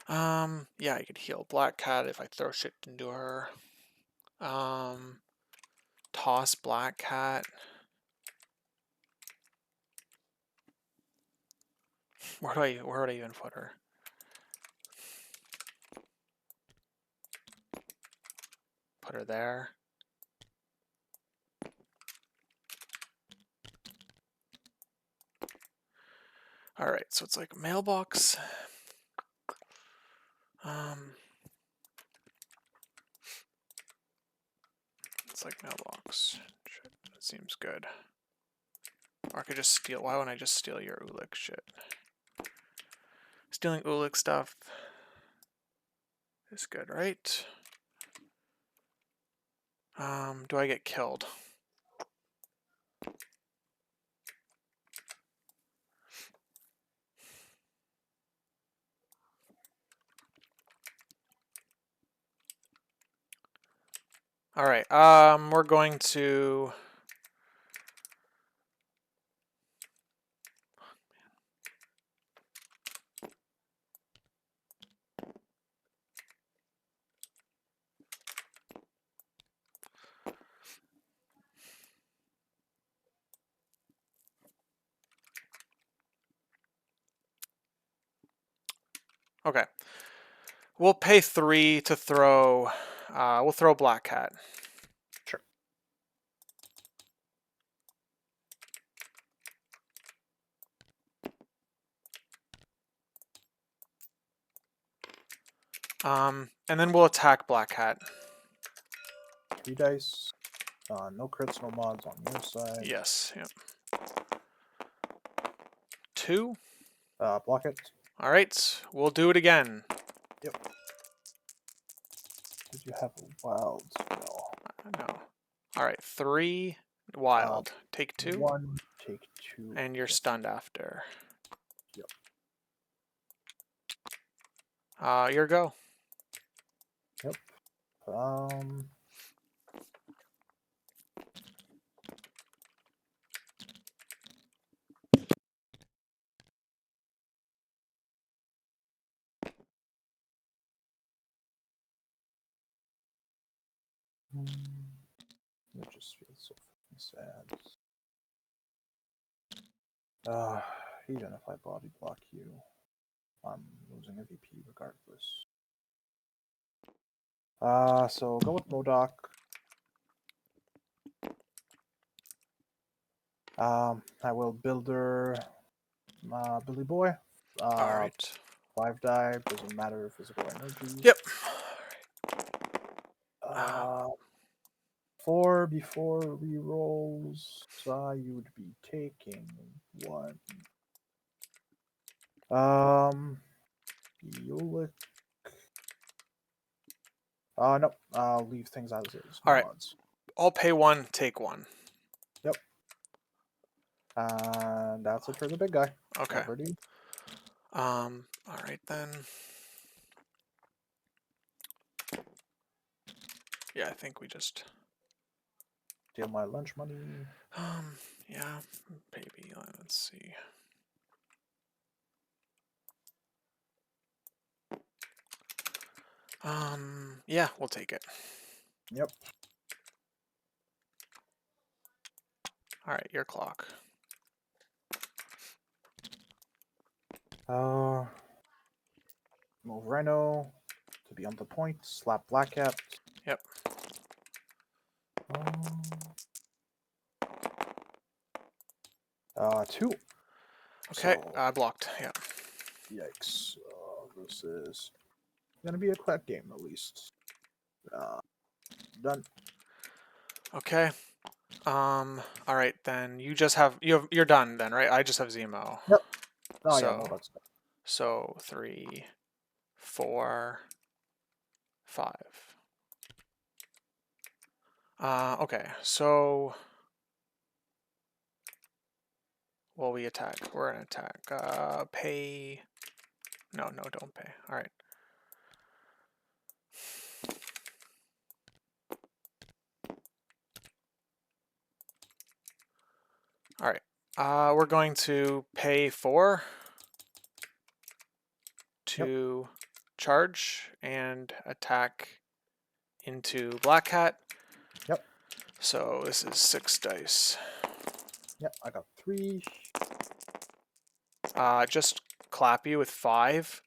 yeah, I could heal Black Cat if I throw shit into her. Toss Black Cat. Where do I even put her? Put her there. Alright, so it's like mailbox. It's like mailbox. Shit, that seems good. Or I could just steal. Why wouldn't I just steal your Ulik shit? Stealing Ulik stuff is good, right? Do I get killed? Alright, we're going to... Okay. We'll pay 3 to throw... we'll throw Black Cat. Sure. And then we'll attack Black Cat. 3 dice. No crits, no mods on your side. Yes, yep. 2. Block it. Alright, we'll do it again. Yep. Did you have a wild spell? No. Alright, 3 wild. Take 2. 1, take 2. And you're stunned after. Yep. Your go. Yep. It just feels so fucking sad. Even if I body block you, I'm losing a VP regardless. So go with Modok. I will Builder Billy Boy. Alright. 5 die, doesn't matter physical energy. Yep. 4 before rerolls, you would be taking 1. Ulik. Nope. I'll leave things as is. All right. Mods. I'll pay 1, take 1. Yep. And that's it for the big guy. Okay. Ready? All right then. Yeah, I think we just Steal my lunch money. yeah, maybe. Let's see. Yeah, we'll take it. Yep. All right, your clock. Move Rhino to be on the point. Slap Black Cat. Yep. 2. Okay, So, blocked. Yeah. Yikes. This is gonna be a quick game at least. Done. Okay. All right then. You're done then, right? I just have Zemo. Yep. Oh so, yeah, no, that's good. So 3, 4, 5. Okay, so well, we attack. We're gonna attack. Pay No, don't pay. All right. All right. We're going to pay 4 to charge and attack into Black Hat. Yep. So this is 6 dice. Yep, I got 3. Just clap you with 5.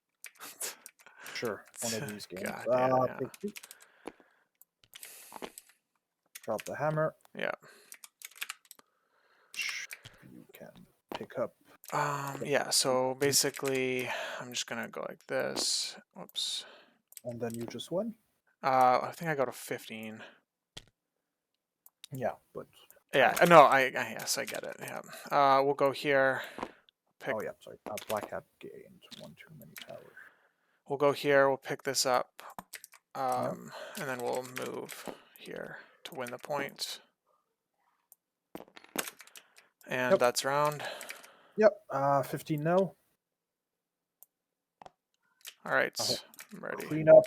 Sure, one of these games. God, yeah. Take 2. Drop the hammer. Yeah. You can pick up. Yeah, so basically, I'm just gonna go like this. Whoops. And then you just win. I think I got a 15. Yeah, but... Yeah, no, yes, I get it. Yeah. We'll go here. Pick, Oh, yeah, sorry. Black Hat gained 1 too many power. We'll go here, we'll pick this up. Yep. And then we'll move here to win the point. And that's round. Yep, 15 no. Alright, I'm ready. Clean up.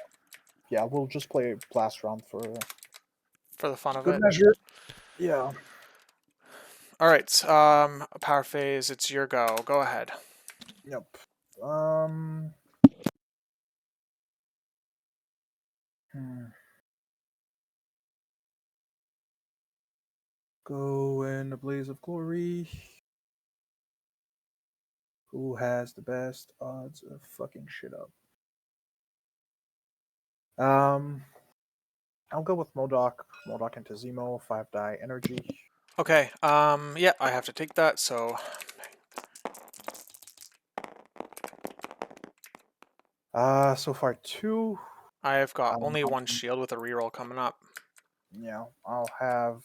Yeah, we'll just play last round for the fun of good it. measure. Yeah. Alright, power phase, it's your go. Go ahead. Yep. Go in a blaze of glory. Who has the best odds of fucking shit up? I'll go with Modok. Modok into Zemo, 5 die energy. Okay, yeah, I have to take that, so... So far 2. I've got only 1 shield with a reroll coming up. Yeah, I'll have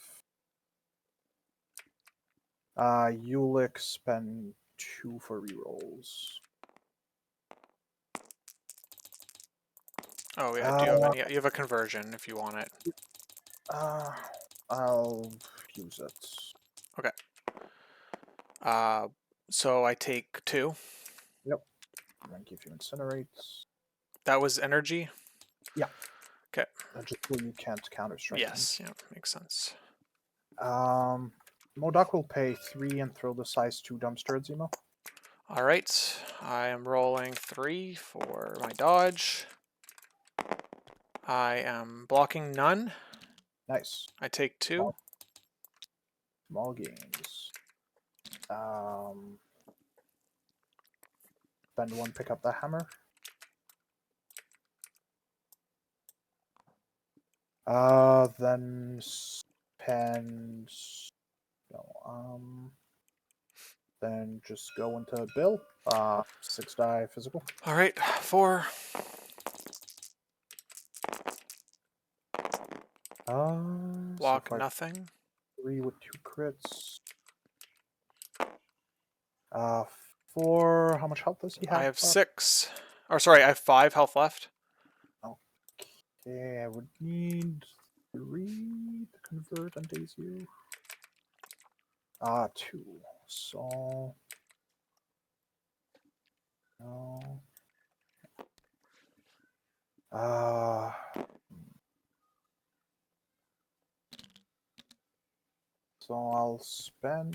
Ulick spend 2 for rerolls. Oh yeah, do you have any? You have a conversion if you want it. I'll use it. Okay. So I take 2. Yep. And then give you incinerate. That was energy? Yeah. Okay. Just so you can't counter strike. Yes, yeah, makes sense. Modok will pay 3 and throw the size 2 dumpster at Zemo. Alright. I am rolling 3 for my dodge. I am blocking none. Nice. I take 2. Small gains. Spend 1, pick up the hammer. Then spend... No, then just go into Bill. 6 die physical. Alright, 4. Block so nothing. 3 with 2 crits. 4. How much health does he have? I have 6. Or sorry, I have 5 health left. Okay, I would need 3 to convert on day 0. 2. So... No. So I'll spend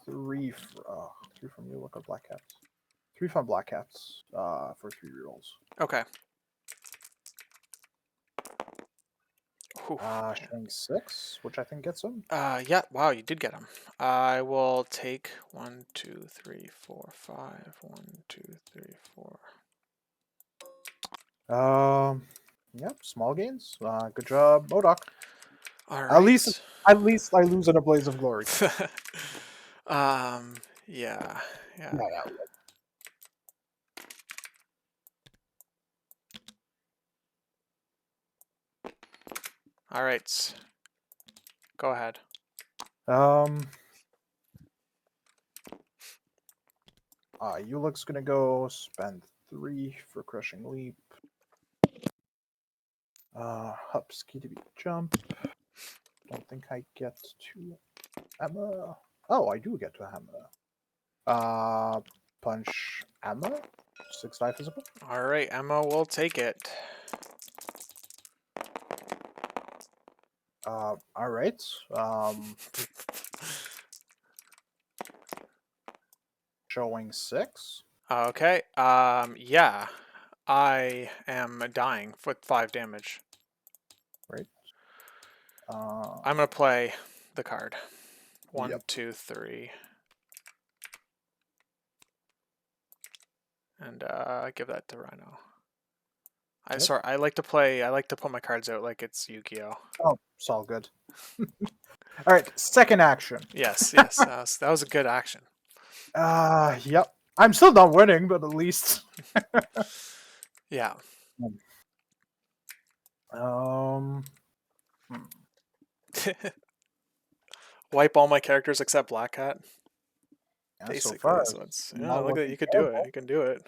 3 for 3 from you. Look at Black Cats. 3 from Black Cats. For 3 rerolls. Okay. Showing 6, which I think gets him. Yeah, wow, you did get him. I will take 1, 2, 3, 4, 5. 1, 2, 3, 4. Yep, small gains. Good job, Modok. All right. At least I lose in a blaze of glory. Yeah. All right. Go ahead. Ulick's gonna go spend 3 for crushing leap. Hupsky to be jump. Don't think I get to hammer. Oh, I do get to hammer. Punch ammo. 6 die physical. All right, Emma will take it. All right. Showing 6. Okay. Yeah. I am dying with 5 damage. Right. I'm gonna play the card. 1, Yep. 2, 3. And give that to Rhino. Yep. Sorry, I like to put my cards out like it's Yu-Gi-Oh. Oh, it's all good. All right, second action. Yes, yes, that was a good action. Yep. I'm still not winning, but at least. Yeah. Hmm. Wipe all my characters except Black Cat. Yeah, so Basically, far, so it's not look at looking you could do it. terrible. You can do it.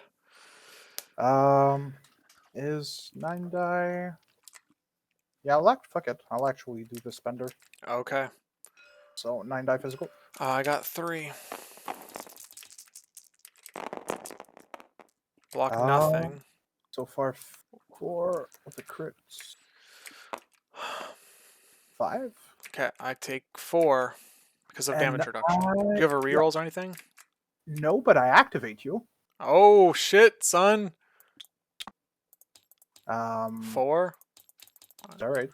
Is 9 die? Yeah, fuck it. I'll actually do the spender. Okay. So 9 die physical. I got 3. Block nothing. So far 4 with the crits. 5. Okay, I take 4 because of damage And reduction. Do you have a rerolls or anything? No, but I activate you. Oh shit, son. 4. 4. All right.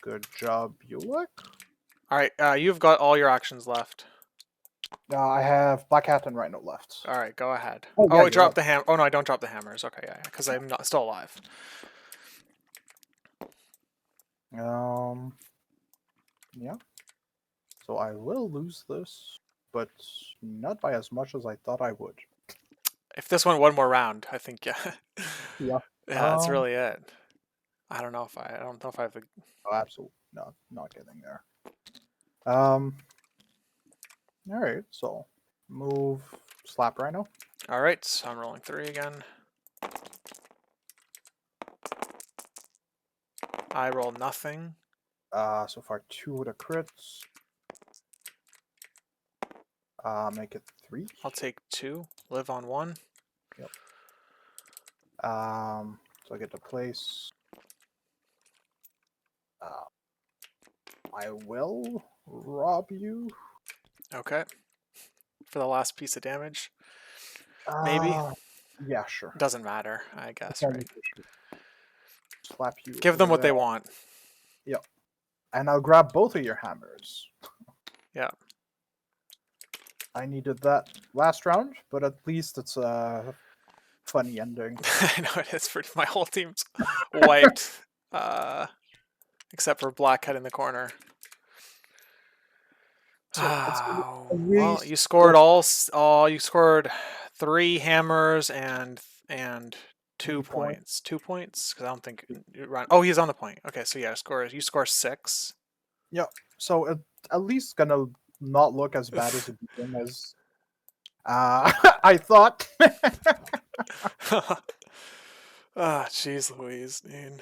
Good job, Buick. All right, you've got all your actions left. I have Black Hat and Rhino left. All right, go ahead. Oh, yeah, I dropped the hammer. Oh no, I don't drop the hammers. Okay, yeah, because I'm not still alive. Yeah. So I will lose this, but not by as much as I thought I would. If this went one more round, I think yeah. Yeah. Yeah, that's really it. I don't know if I have the. Oh, absolutely not getting there. All right. So move, slap Rhino. All right, so I'm rolling 3 again. I roll nothing. So far 2 with a crits. Make it 3. I'll take 2. Live on 1. Yep. So I get to place. I will rob you. Okay. For the last piece of damage. Maybe. Yeah, sure. Doesn't matter, I guess, right? Slap you. Give them what there. they want. Yep. And I'll grab both of your hammers. Yeah. I needed that last round, but at least it's a funny ending. I know it is. My whole team's wiped, except for Black Hat in the corner. So well, you scored you scored 3 hammers and 2 points. 2 points because I don't think oh, he's on the point. Okay, so yeah, you score 6. Yeah. So at least gonna not look as bad as it became as I thought. Ah, jeez Louise, dude.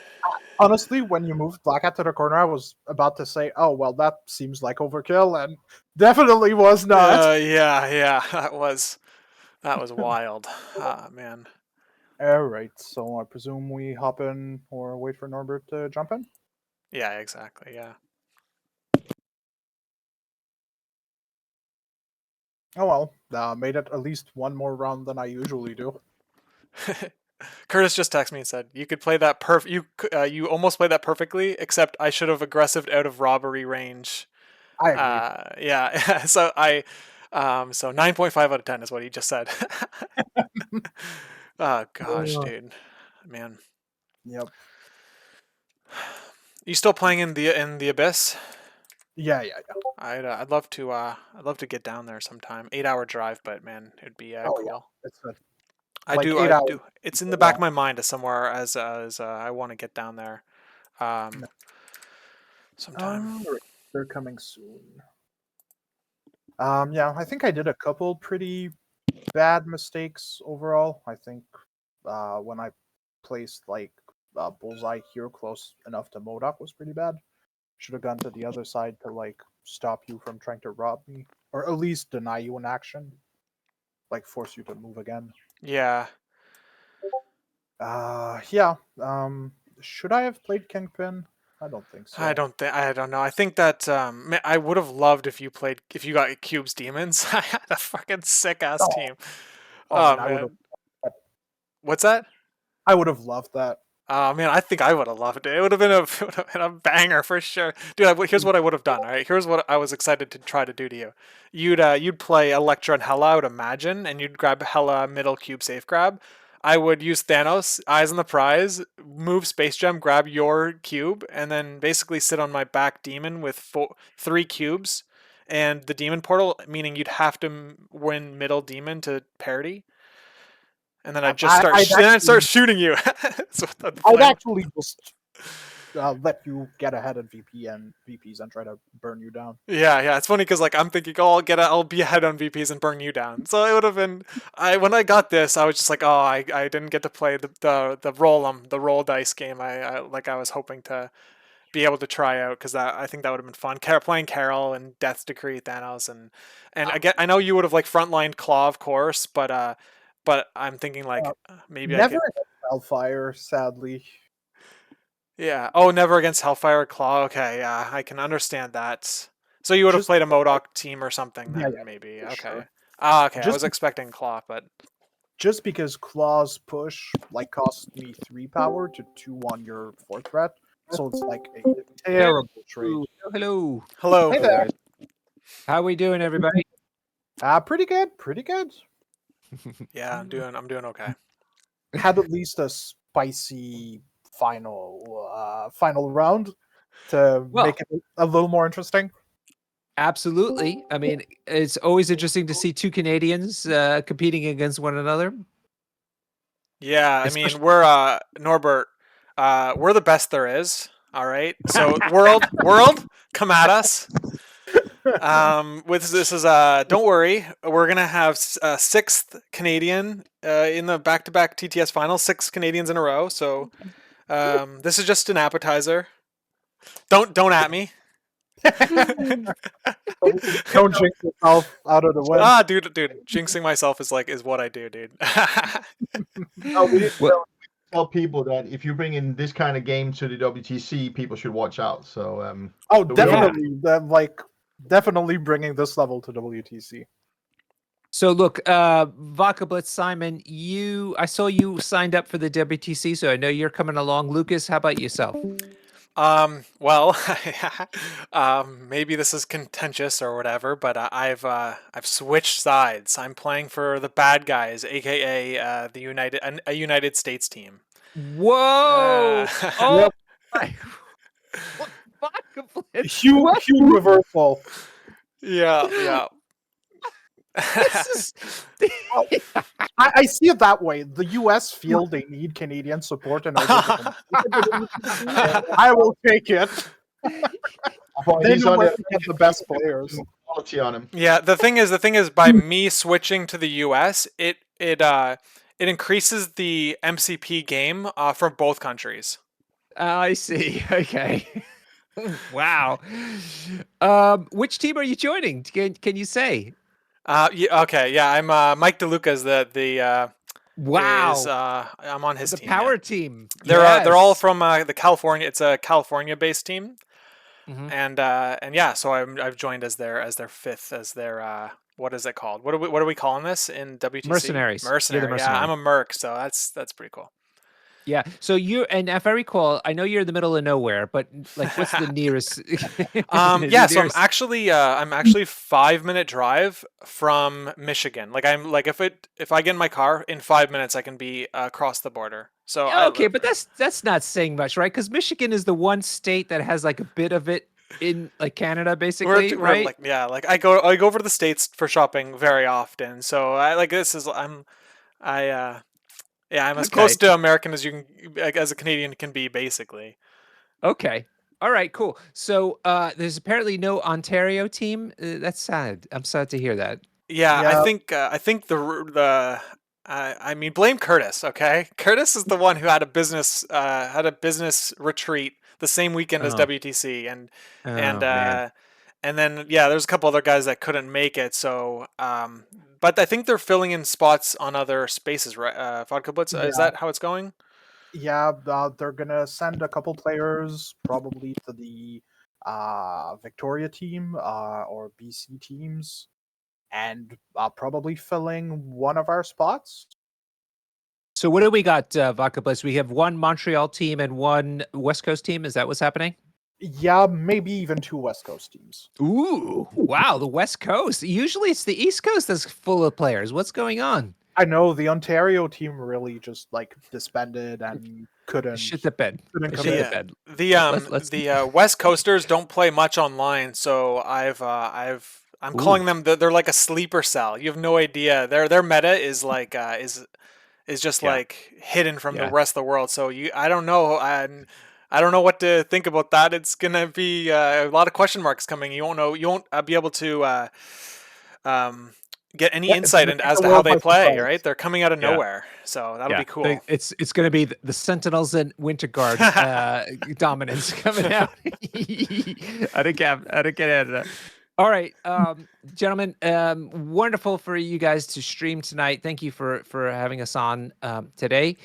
Honestly, when you moved Black Hat to the corner, I was about to say, "Oh well, that seems like overkill," and definitely was not. Yeah, that was wild. Ah, man. All right, so I presume we hop in or wait for Norbert to jump in. Yeah, exactly. Yeah. Oh well, made it at least one more round than I usually do. Curtis just texted me and said you could play that you almost played that perfectly, except I should have aggressive out of robbery range. I agree. Yeah. So so 9.5 out of 10 is what he just said. Oh gosh, dude, man. Yep. You still playing in the abyss? Yeah. I'd love to get down there sometime. 8-hour drive, but man, it'd be cool. Yeah. It's I like do. 8 I hours. do. It's in the back of my mind as somewhere as I want to get down there, sometime. They're coming soon. Yeah, I think I did a couple pretty bad mistakes overall. I think when I placed like bullseye here close enough to Modoc was pretty bad. Should have gone to the other side to like stop you from trying to rob me, or at least deny you an action. like force you to move again. Yeah. Yeah. Should I have played Kingpin? I don't think so. I don't know. I think that I would have loved if you got Cube's Demons. I had a fucking sick ass Oh, team. oh Oh man, I would have. man. What's that? I would have loved that. Oh man, I think I would have loved it. It would have been a banger for sure, dude. Here's what I would have done. All right, here's what I was excited to try to do to you. You'd play Electra and Hela, I would imagine, and you'd grab Hela middle cube safe grab. I would use Thanos, eyes on the prize, move Space Gem, grab your cube, and then basically sit on my back demon with 3 cubes, and the demon portal, meaning you'd have to win middle demon to parity, and then I'd start shooting you. I'd actually just let you get ahead at VPs and try to burn you down. Yeah, it's funny because like I'm thinking, oh, I'll be ahead on VPs and burn you down. So it would have been, when I got this, I was just like, oh, I didn't get to play the roll dice game. I was hoping to be able to try out because I think that would have been fun. Playing Carol and Death's Decree Thanos and again, I know you would have like frontlined Claw, of course, but I'm thinking like maybe never I could. Hellfire, sadly. Yeah. Oh, never against Hellfire Claw. Okay, yeah, I can understand that. So you would have played a MODOK team or something then, maybe. Okay. Sure. Okay. I was expecting Claw, but just because Claw's push like cost me 3 power to 2 on your 4th threat, so it's like a terrible trade. Hello. Hello. Hey there. How we doing, everybody? Pretty good. Yeah, I'm doing okay. Had at least a spicy final round to make it a little more interesting. Absolutely. I mean, it's always interesting to see 2 Canadians competing against one another. Yeah, I mean, we're Norbert, we're the best there is. All right, so world, come at us. This is don't worry, we're gonna have 6th Canadian in the back-to-back TTS finals, 6 Canadians in a row. So this is just an appetizer. Don't at me. Don't jinx yourself out of the way. Dude, jinxing myself is what I do, dude. We tell people that if you bring in this kind of game to the WTC, people should watch out. So definitely, definitely bringing this level to WTC. So look, Vodkablitz, Simon, I saw you signed up for the WTC, so I know you're coming along. Lucas, how about yourself? Well, maybe this is contentious or whatever, but I've switched sides. I'm playing for the bad guys, aka a United States team. Whoa! Oh, Vodkablitz. Huge reversal. Yeah. I see it that way. The US feel they need Canadian support in order to I will take it. They know where to get the best players. Quality on him. Yeah, the thing is, by me switching to the US, it increases the MCP game for both countries. I see. Okay. Wow. Which team are you joining? Can you say? Okay. Yeah, I'm Mike DeLuca's wow. I'm on his the team. The power team. They're all from the California. It's a California-based team, mm-hmm. and yeah. So I've joined as their 5th as their what is it called? What are we calling this in WTC? Mercenaries. Mercenary. Yeah, I'm a merc, so that's pretty cool. Yeah. So and if I recall, I know you're in the middle of nowhere, but like, what's the nearest? Yeah. So I'm actually 5-minute drive from Michigan. Like if I get in my car in 5 minutes, I can be across the border. So okay, but that's not saying much, right? Because Michigan is the one state that has like a bit of it in like Canada, basically, right? I go over to the States for shopping very often. So I'm as close to American as you can, as a Canadian can be, basically. Okay. All right, cool. So there's apparently no Ontario team. That's sad. I'm sad to hear that. Yeah. I think I mean, blame Curtis. Okay, Curtis is the one who had a business retreat the same weekend as WTC, and then there's a couple other guys that couldn't make it. So but I think they're filling in spots on other spaces, right? Vodkablitz, is Yeah. that how it's going? Yeah, they're gonna send a couple players probably to the Victoria team or BC teams, and probably filling one of our spots. So what do we got, Vodka Bliss? We have one Montreal team and one West Coast team. Is that what's happening? Yeah, maybe even two West Coast teams. Ooh, wow, the West Coast. Usually it's the East Coast that's full of players. What's going on? I know the Ontario team really just like disbanded and couldn't Shit the bed. couldn't Shit the commit. bed. Let's- West Coasters don't play much online, so I'm calling them they're like a sleeper cell. You have no idea. Their meta is like is just Yeah. like hidden from the Yeah. rest of the world. So I don't know. I don't know what to think about that. It's gonna be a lot of question marks coming. You won't know. You won't be able to get any Yeah, it's insight gonna into take as the to how world they by play. surprise. Right? They're coming out of Yeah. nowhere. So that'll be cool. It's going to be the Sentinels and Winter Guard dominance coming out out of Canada. All right, gentlemen, wonderful for you guys to stream tonight. Thank you for having us on today.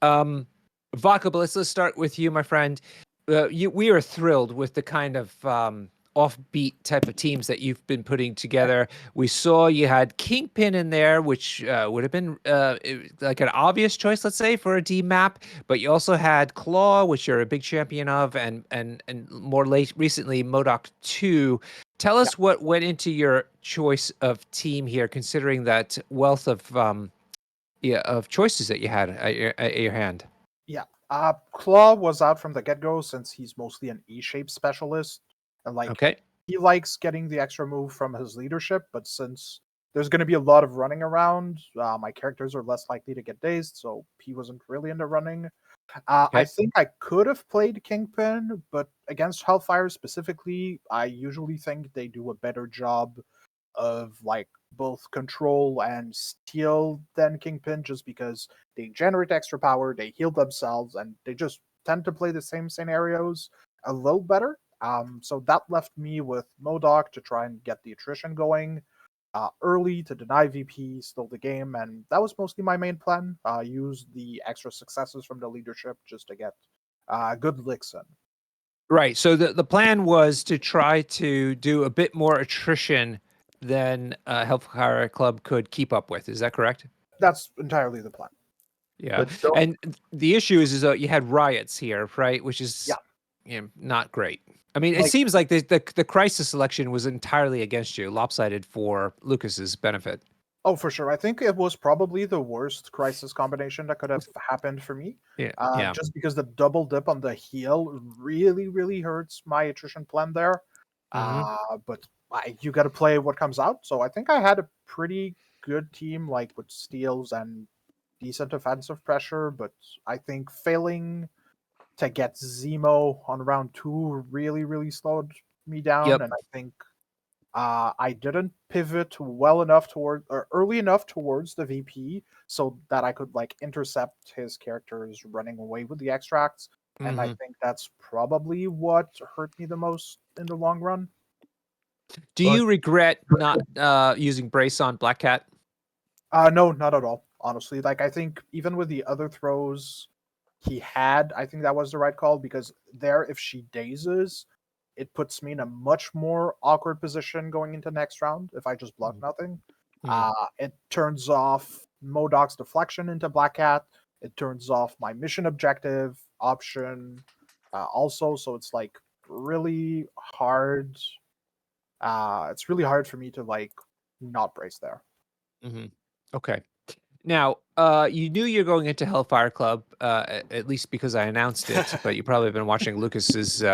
Vodkablitz, let's start with you, my friend. We are thrilled with the kind of offbeat type of teams that you've been putting together. We saw you had Kingpin in there, which would have been like an obvious choice, let's say, for a D map. But you also had Claw, which you're a big champion of, and more recently MODOK 2. Tell us what went into your choice of team here, considering that wealth of choices that you had at your hand. Yeah. Claw was out from the get-go since he's mostly an E-shape specialist. And like Okay. he likes getting the extra move from his leadership, but since there's going to be a lot of running around, my characters are less likely to get dazed, so he wasn't really into running. I Okay. think I could have played Kingpin, but against Hellfire specifically, I usually think they do a better job of like both control and steal than Kingpin, just because they generate extra power, they heal themselves, and they just tend to play the same scenarios a little better. So that left me with MODOK to try and get the attrition going early to deny VP, steal the game, and that was mostly my main plan. Use the extra successes from the leadership just to get good licks in. Right. So the plan was to try to do a bit more attrition than Hellfire Club could keep up with. Is that correct? That's entirely the plan. Yeah. But don't- And the issue is that you had riots here, right? Which is Yeah. not great. I mean, it Like- seems like the crisis selection was entirely against you, lopsided for Lucas's benefit. Oh, for sure. I think it was probably the worst crisis combination that could have happened for me. Yeah. Just because the double dip on the heal really, really hurts my attrition plan there. But you got to play what comes out. So I think I had a pretty good team, like with steals and decent offensive pressure. But I think failing to get Zemo on round 2 really, really slowed me down. Yep. And I think I didn't pivot well enough or early enough towards the VP so that I could like intercept his characters running away with the extracts. And I think that's probably what hurt me the most in the long run. Do you regret not using Brace on Black Cat? No, not at all. Honestly, like I think even with the other throws he had, I think that was the right call because there, if she dazes, it puts me in a much more awkward position going into next round if I just block nothing. It turns off MODOK's deflection into Black Cat. It turns off my mission objective option also. So it's like really hard. It's really hard for me to like not brace there. Okay. Now, you knew you're going into Hellfire Club, at least because I announced it, but you probably have been watching Lucas's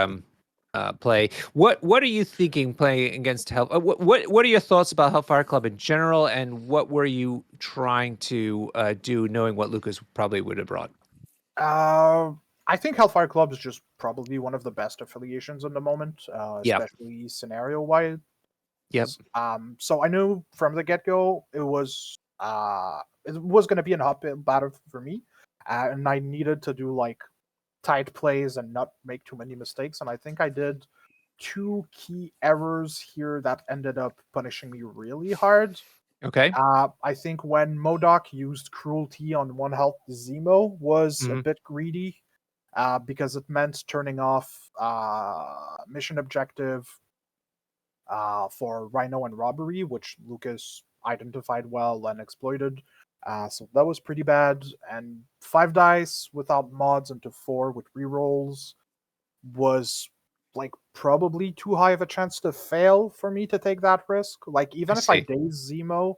play. What are you thinking playing against what are your thoughts about Hellfire Club in general, and what were you trying to do, knowing what Lucas probably would have brought? I think Hellfire Club is just probably one of the best affiliations in the moment, especially scenario-wise. Yep. So I knew from the get-go it was going to be an uphill battle for me, and I needed to do like tight plays and not make too many mistakes. And I think I did 2 key errors here that ended up punishing me really hard. Okay. I think when MODOK used Cruelty on 1 health Zemo was a Mhm. bit greedy, because it meant turning off mission objective for Rhino and Robbery, which Lukas identified well and exploited. So that was pretty bad. And 5 dice without mods into 4 with rerolls was like probably too high of a chance to fail for me to take that risk. Like even if I see. daze Zemo,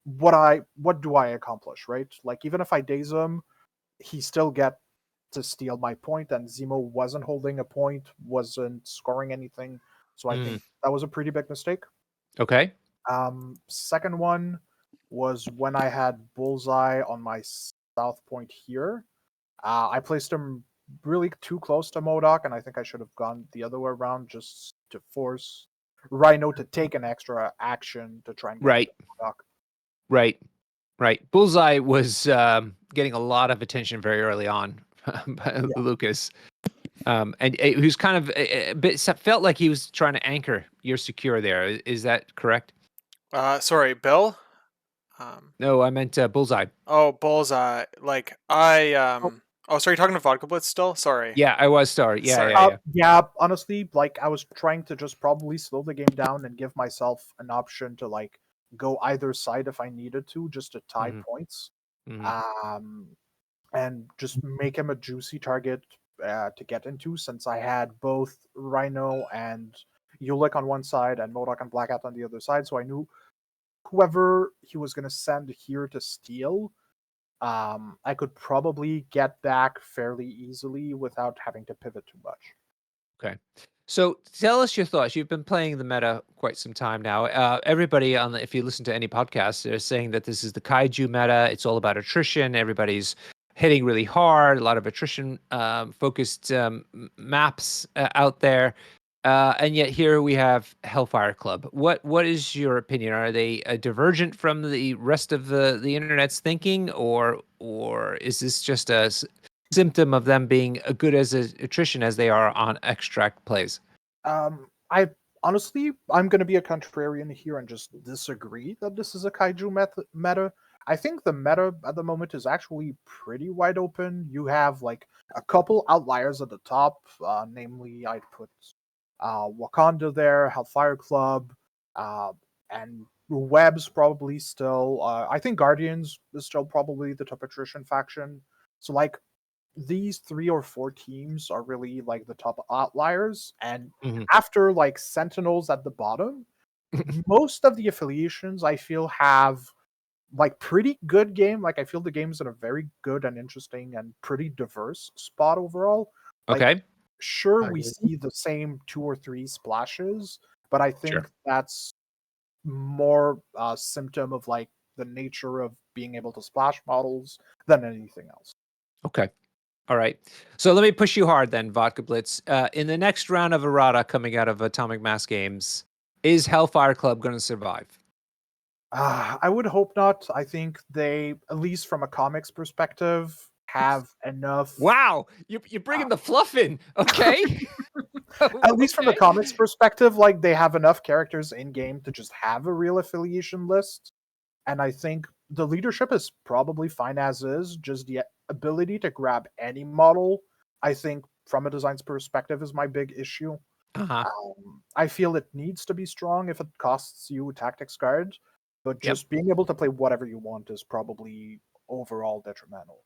what do I accomplish, right? Like even if I daze him, he still get to steal my point, and Zemo wasn't holding a point, wasn't scoring anything. So I think that was a pretty big mistake. Okay. Second one was when I had Bullseye on my south point here. I placed him really too close to MODOK, and I think I should have gone the other way around just to force Rhino to take an extra action to try and get Right. MODOK. Right. Right. Bullseye was getting a lot of attention very early on by Lukas. And he was kind of a bit felt like he was trying to anchor your secure there. Is that correct? Sorry, Bill. No, I meant Bullseye. Oh, Bullseye. Like Oh, sorry, you're talking to Vodkablitz still? Sorry. Yeah, I was. Sorry. Yeah, Sorry. yeah, yeah. Yeah, honestly, like I was trying to just probably slow the game down and give myself an option to like go either side if I needed to, just to tie Mhm. points. Mhm. And just make him a juicy target to get into, since I had both Rhino and Ulik on one side and MODOK and Blackout on the other side, so I knew whoever he was going to send here to steal, I could probably get back fairly easily without having to pivot too much. Okay. So tell us your thoughts. You've been playing the meta quite some time now. Everybody if you listen to any podcast, they're saying that this is the kaiju meta. It's all about attrition. Everybody's hitting really hard. A lot of attrition focused maps out there. And yet here we have Hellfire Club. What is your opinion? Are they divergent from the rest of the internet's thinking, or is this just a symptom of them being good as attrition as they are on extract plays? I honestly, I'm going to be a contrarian here and just disagree that this is a kaiju meta. I think the meta at the moment is actually pretty wide open. You have like a couple outliers at the top, namely I'd put Wakanda there, Hellfire Club, and Web's probably still. I think Guardians is still probably the top attrition faction. So like these 3 or 4 teams are really like the top outliers, and Mhm. after like Sentinels at the bottom, most of the affiliations I feel have like pretty good game. Like I feel the game's in a very good and interesting and pretty diverse spot overall. Like Okay. sure I we agree. see the same 2 or 3 splashes, but I think Sure. that's more a symptom of like the nature of being able to splash models than anything else. Okay. All right. So let me push you hard then, Vodkablitz. In the next round of errata coming out of Atomic Mass Games, is Hellfire Club going to survive? I would hope not. I think they, at least from a comics perspective, have enough. Wow, you're bringing the fluff in. Okay. At least from a Okay. comics perspective, like they have enough characters in game to just have a real affiliation list. And I think the leadership is probably fine as is. Just the ability to grab any model, I think, from a design's perspective, is my big issue. Uh-huh. I feel it needs to be strong if it costs you tactics card, but Yep. just being able to play whatever you want is probably overall detrimental.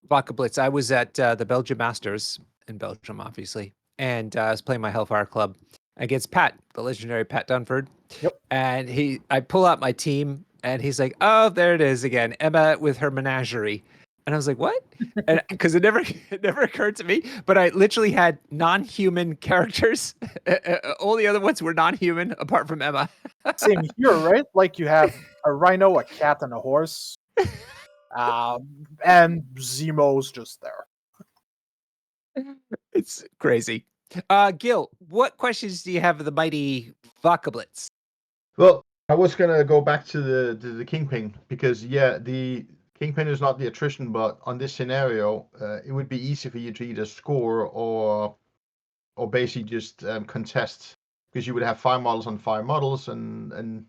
Vodkablitz, I was at the Belgium Masters in Belgium, obviously, and I was playing my Hellfire Club against Pat, the legendary Pat Dunford. Yep. And I pull out my team, and he's like, "Oh, there it is again, Emma with her menagerie." And I was like, "What?" And because it never occurred to me, but I literally had non-human characters. All the other ones were non-human, apart from Emma. Same here, right? Like you have a rhino, a cat, and a horse. And Zemo's just there. It's crazy. Gil, what questions do you have of the mighty Vodkablitz? Well, I was gonna go back to the Kingpin because the Kingpin is not the attrition, but on this scenario, it would be easy for you to either score or basically just contest, because you would have 5 models on 5 models, and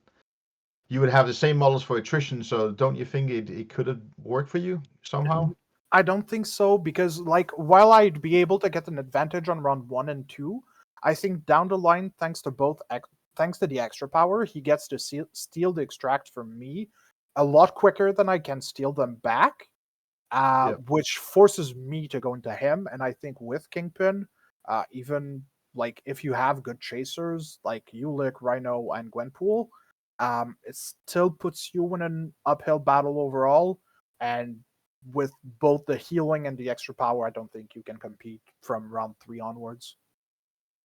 you would have the same models for attrition. So don't you think it could have worked for you somehow? I don't think so, because like while I'd be able to get an advantage on round 1 and 2, I think down the line, thanks to the extra power, he gets to steal the extract from me a lot quicker than I can steal them back, which forces me to go into him. And I think with Kingpin, even like if you have good chasers like Ulick, Rhino, and Gwenpool, it still puts you in an uphill battle overall. And with both the healing and the extra power, I don't think you can compete from round 3 onwards.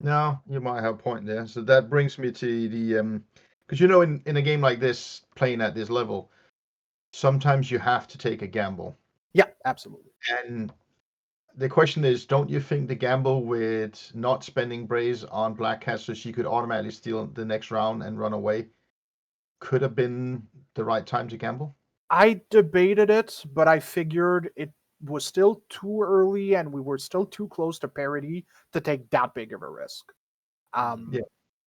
No, you might have a point there. So that brings me to the because in a game like this, playing at this level, sometimes you have to take a gamble. Yeah, absolutely. And the question is, don't you think the gamble with not spending Braze on Black Cat so she could automatically steal the next round and run away could have been the right time to gamble? I debated it, but I figured it was still too early and we were still too close to parity to take that big of a risk. Yeah.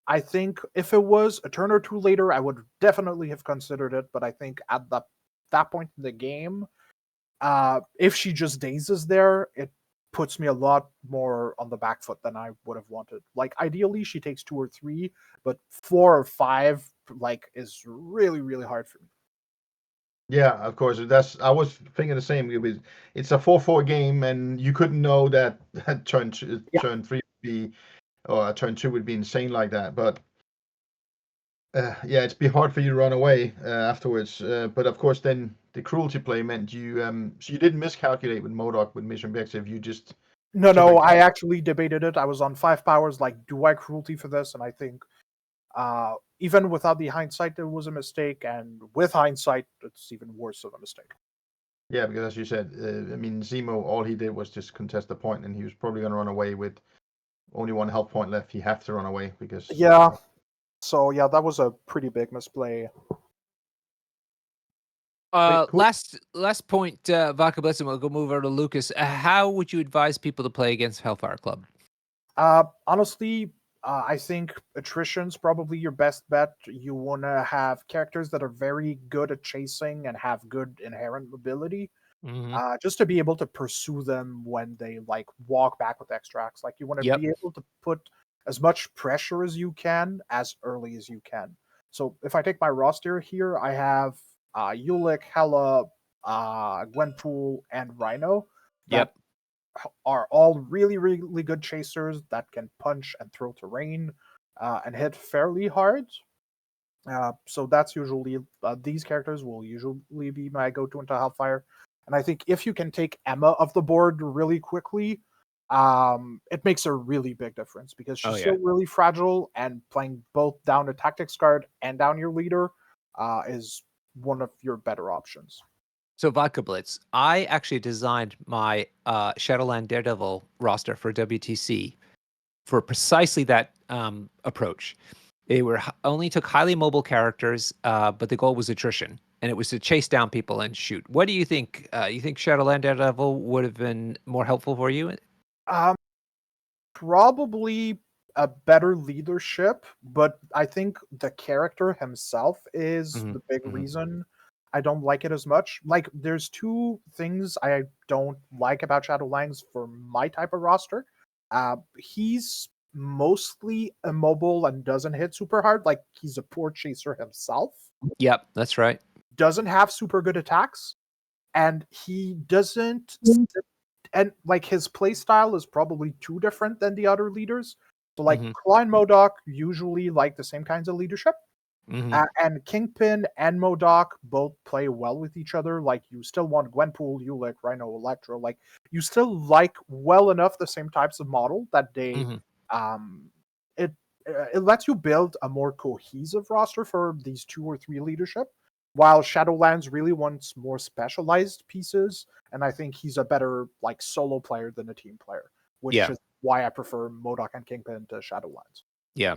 I think if it was a turn or two later, I would definitely have considered it, but I think at that point in the game, if she just dazes there, it puts me a lot more on the back foot than I would have wanted. Like, ideally, she takes 2 or 3, but 4 or 5, like, is really, really hard for me. Yeah, of course. I was thinking the same. It's a 4-4 game, and you couldn't know that turn 3 would be, or turn 2 would be insane like that. But it'd be hard for you to run away afterwards. But of course, then the cruelty play meant you. So you didn't miscalculate with MODOK with mission objective. You just No, I actually debated it. I was on 5 powers. Like, do I cruelty for this? And I think even without the hindsight, it was a mistake, and with hindsight, it's even worse of a mistake. Yeah, because as you said, I mean, Zemo, all he did was just contest the point, and he was probably going to run away with only 1 health point left. He have to run away because So yeah, that was a pretty big misplay. Cool. Last point, Vodkablitz, and we'll go move over to Lukas. How would you advise people to play against Hellfire Club? Honestly, I think attrition's probably your best bet. You want to have characters that are very good at chasing and have good inherent mobility, just to be able to pursue them when they like walk back with extracts. Like, you want to be able to put as much pressure as you can as early as you can. So if I take my roster here, I have Ulick, Hella, Gwenpool, and Rhino. That are all really, really good chasers that can punch and throw terrain and hit fairly hard. So that's usually these characters will usually be my go-to into Hellfire. And I think if you can take Emma off the board really quickly, it makes a really big difference because she's still really fragile, and playing both down a tactics card and down your leader is one of your better options. So Vodkablitz, I actually designed my Shadowland Daredevil roster for WTC for precisely that approach. They only took highly mobile characters, but the goal was attrition, and it was to chase down people and shoot. What do you think? You think Shadowland Daredevil would have been more helpful for you? Probably a better leadership, but I think the character himself is the big reason I don't like it as much. Like, there's 2 things I don't like about Shadowlands for my type of roster. He's mostly immobile and doesn't hit super hard. Like, he's a poor chaser himself. Yep, that's right. Doesn't have super good attacks, and he doesn't. And like, his play style is probably too different than the other leaders. So like Klein, MODOK usually like the same kinds of leadership. And Kingpin and MODOK both play well with each other. Like, you still want Gwenpool, Ulick, Rhino, Electro. Like, you still like well enough the same types of model that they it lets you build a more cohesive roster for these 2 or 3 leadership, while Shadowlands really wants more specialized pieces, and I think he's a better like solo player than a team player, which is why I prefer MODOK and Kingpin to Shadowlands. Yeah.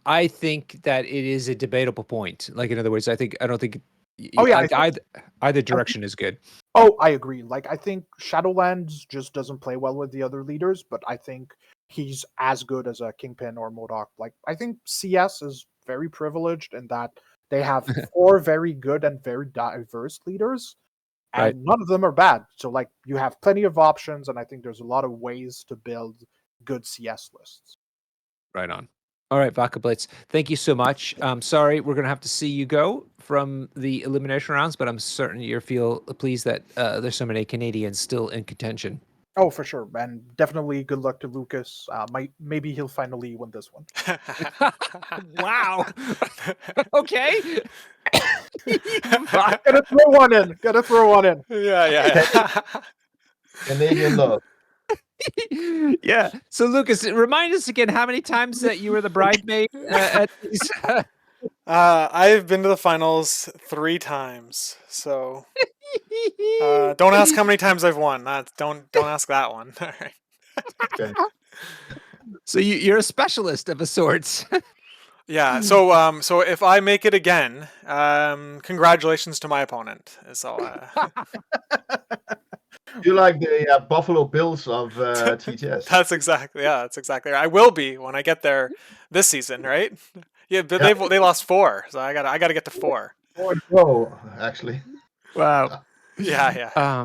I think that it is a debatable point. Like, in other words, I don't think either direction is good. Oh, I agree. Like, I think Shadowlands just doesn't play well with the other leaders, but I think he's as good as a Kingpin or MODOK. Like, I think CS is very privileged in that they have 4 very good and very diverse leaders, and Right. none of them are bad. So like you have plenty of options, and I think there's a lot of ways to build good CS lists. Right on. All right, Vodkablitz, thank you so much. I'm sorry we're going to have to see you go from the elimination rounds, but I'm certain you feel pleased that there's so many Canadians still in contention. Oh, for sure, and definitely good luck to Lukas. Maybe he'll finally win this one. Wow. Okay. Gotta throw one in. Gotta throw one in. Yeah. Canadian love. Yeah. So, Lucas, remind us again how many times that you were the bridesmaid at these. I've been to the finals 3 times, so don't ask how many times I've won. Don't ask that one. All right. Okay. So you're a specialist of a sorts. Yeah. So if I make it again, congratulations to my opponent. So. You like the Buffalo Bills of TTS. That's exactly right. I will be when I get there this season, right? Yeah, but they lost 4, so I gotta get to 4. Oh, actually. Wow. Yeah.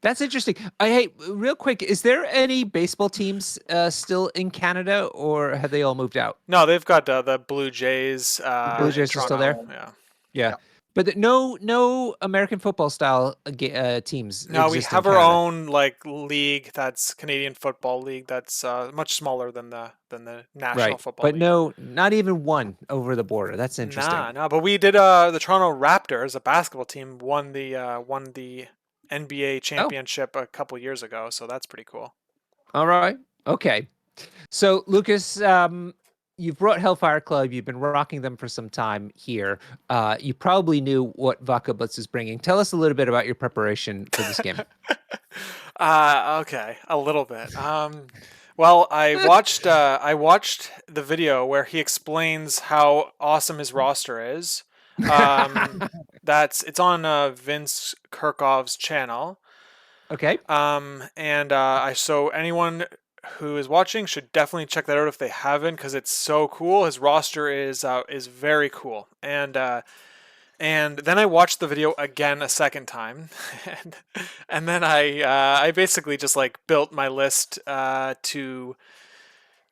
That's interesting. Hey, real quick, is there any baseball teams still in Canada, or have they all moved out? No, they've got the Blue Jays. Blue Jays are still there? Yeah. But no American football style teams. No, we exist in have our Canada. own like league. That's Canadian Football League. That's much smaller than the National Football But League. no, not even one over the border. That's interesting. No. But we did. The Toronto Raptors, a basketball team, won the NBA championship a couple years ago. So that's pretty cool. All right. Okay. So, Lucas, you've brought Hellfire Club. You've been rocking them for some time here. You probably knew what Vodkablitz is bringing. Tell us a little bit about your preparation for this game. Okay, a little bit. Well, I watched the video where he explains how awesome his roster is. It's on Vince Kirchhoff's channel. Okay. So anyone who is watching should definitely check that out if they haven't, because it's so cool. His roster is very cool, and then I watched the video again a second time, and then I basically just like built my list to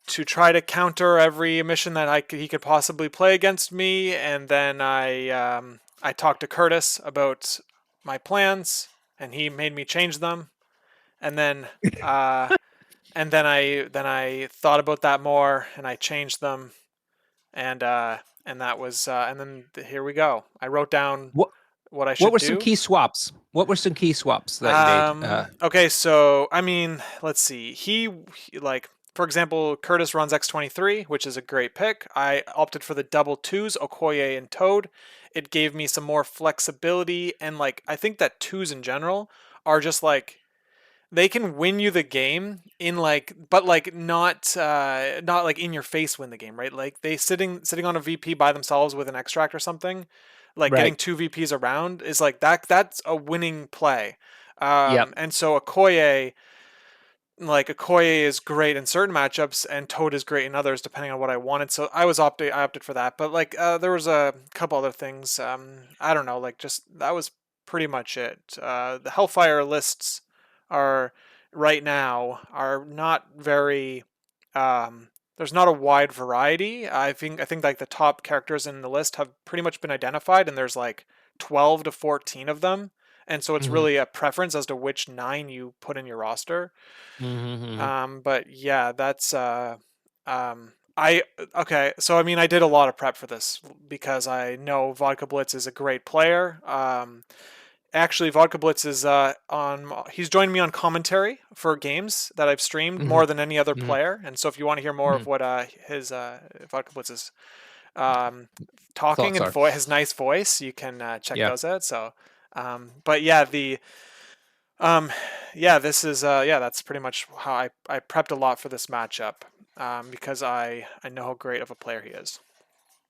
try to counter every mission that he could possibly play against me, and then I talked to Curtis about my plans, and he made me change them, and then I thought about that more, and I changed them, and that was and then here we go. I wrote down what I should do. What were some key swaps? What were some key swaps that you made? Okay, so I mean, let's see. He like, for example, Curtis runs X23, which is a great pick. I opted for the double 2s, Okoye and Toad. It gave me some more flexibility, and like I think that 2s in general are just like, they can win you the game in like, but like not like in your face win the game, right? Like they sitting on a VP by themselves with an extract or something, like getting 2 VPs around is like that's a winning play. And so Okoye is great in certain matchups, and Toad is great in others, depending on what I wanted. So I opted for that. But like there was a couple other things. I don't know, like just that was pretty much it. The Hellfire lists are right now are not very there's not a wide variety. I think like the top characters in the list have pretty much been identified, and there's like 12 to 14 of them, and so it's really a preference as to which 9 you put in your roster. But yeah, that's so I mean, I did a lot of prep for this because I know Vodkablitz is a great player. Actually, Vodkablitz is he's joined me on commentary for games that I've streamed more than any other player. And so if you want to hear more of what his Vodkablitz is talking and his nice voice, you can check those out. So, but yeah, this is that's pretty much how I prepped a lot for this matchup because I know how great of a player he is.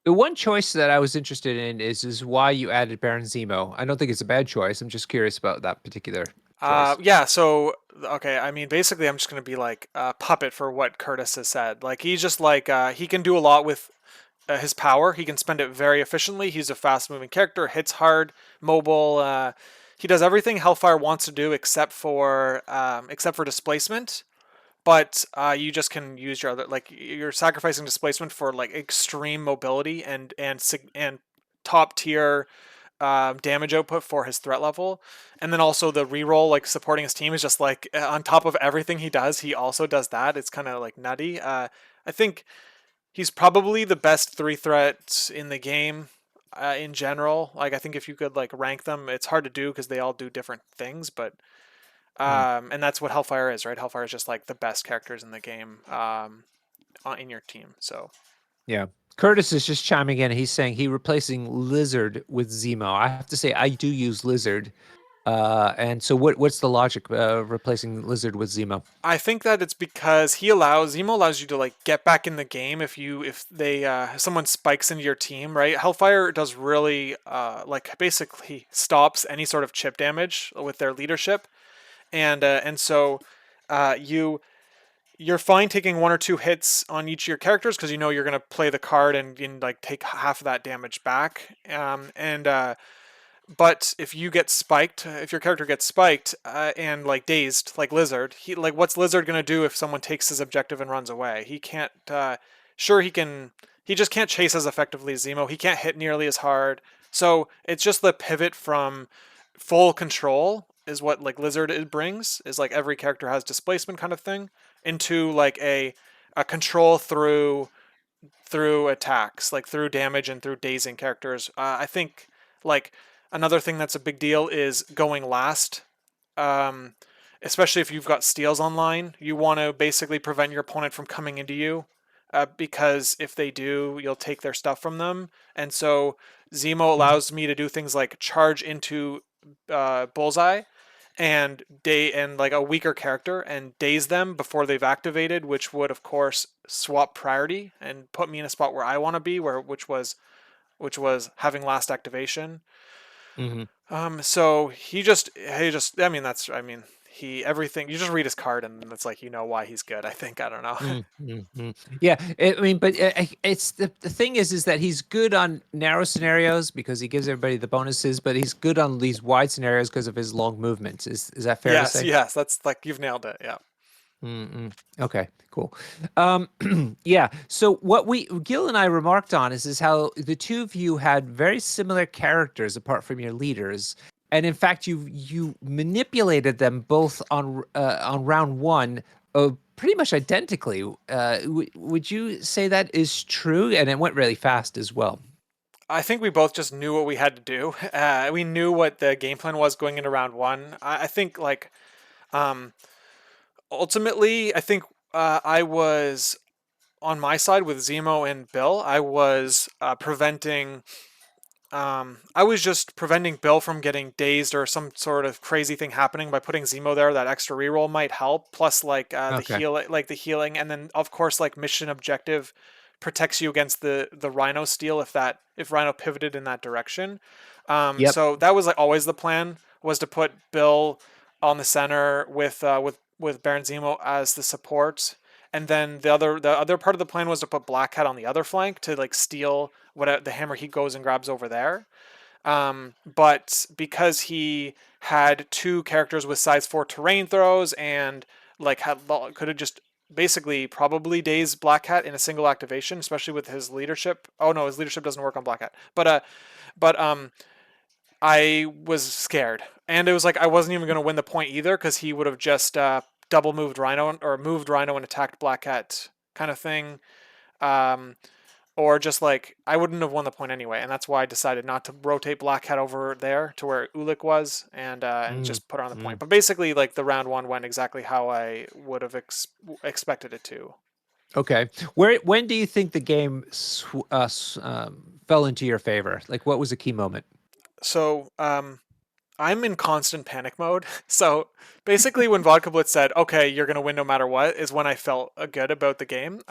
The one choice that I was interested in is why you added Baron Zemo. I don't think it's a bad choice. I'm just curious about that particular choice. Yeah, so, okay, I mean, basically I'm just going to be like a puppet for what Curtis has said. Like, he's just like, he can do a lot with his power. He can spend it very efficiently. He's a fast-moving character, hits hard, mobile. He does everything Hellfire wants to do except for displacement. But you just can use your other, like, you're sacrificing displacement for like extreme mobility and top tier damage output for his threat level. And then also the reroll, like supporting his team, is just like on top of everything he does, he also does that. It's kind of like nutty. I think he's probably the best 3 threats in the game in general. Like, I think if you could like rank them, it's hard to do because they all do different things, but and that's what Hellfire is, right? Hellfire is just like the best characters in the game in your team. So Yeah. Curtis is just chiming in. He's saying he replacing Lizard with Zemo. I have to say I do use Lizard. And so what's the logic of replacing Lizard with Zemo? I think that it's because Zemo allows you to like get back in the game if someone spikes into your team, right? Hellfire does really like basically stops any sort of chip damage with their leadership, and so you're fine taking 1 or 2 hits on each of your characters because you know you're gonna play the card and like take half of that damage back. But if you get spiked, if your character gets spiked and like dazed, like Lizard, what's Lizard gonna do if someone takes his objective and runs away? He can't. Sure, he can. He just can't chase as effectively as Zemo. He can't hit nearly as hard. So it's just the pivot from full control is what like Lizard brings, is like every character has displacement kind of thing, into like a control through attacks, like through damage and through dazing characters. I think like another thing that's a big deal is going last. Especially if you've got steals online, you want to basically prevent your opponent from coming into you, because if they do, you'll take their stuff from them. And so Zemo allows me to do things like charge into Bullseye and like a weaker character and daze them before they've activated, which would of course swap priority and put me in a spot where I want to be, which was having last activation. So he just I mean everything, you just read his card and it's like, you know why he's good. I think, I don't know. Yeah, I mean, but it's the thing is that he's good on narrow scenarios because he gives everybody the bonuses, but he's good on these wide scenarios because of his long movements. Is that fair to say? Yes, that's like, you've nailed it. Yeah. Okay, cool. Yeah. So what Gil and I remarked on is how the two of you had very similar characters apart from your leaders, and in fact, you manipulated them both on round 1, pretty much identically. Would you say that is true? And it went really fast as well. I think we both just knew what we had to do. We knew what the game plan was going into round 1. I think like ultimately, I think I was on my side with Zemo and Bill. I was just preventing Bill from getting dazed or some sort of crazy thing happening by putting Zemo there. That extra reroll might help. Plus, like the healing, and then of course, like mission objective protects you against the Rhino steal if Rhino pivoted in that direction. So that was like always the plan, was to put Bill on the center with Baron Zemo as the support, and then the other part of the plan was to put Black Cat on the other flank to like steal what the hammer he goes and grabs over there. But because he had 2 characters with size 4 terrain throws and like could have just basically probably dazed Black Cat in a single activation, especially with his leadership. Oh no, his leadership doesn't work on Black Cat. But I was scared, and it was like I wasn't even going to win the point either because he would have just double moved Rhino or moved Rhino and attacked Black Cat kind of thing. Or just like I wouldn't have won the point anyway, and that's why I decided not to rotate Black Cat over there to where Ulik was, and just put her on the point. But basically, like the round 1 went exactly how I would have expected it to. Okay, when do you think the game fell into your favor? Like, what was a key moment? So I'm in constant panic mode. So basically, when Vodkablitz said, "Okay, you're gonna win no matter what," is when I felt good about the game.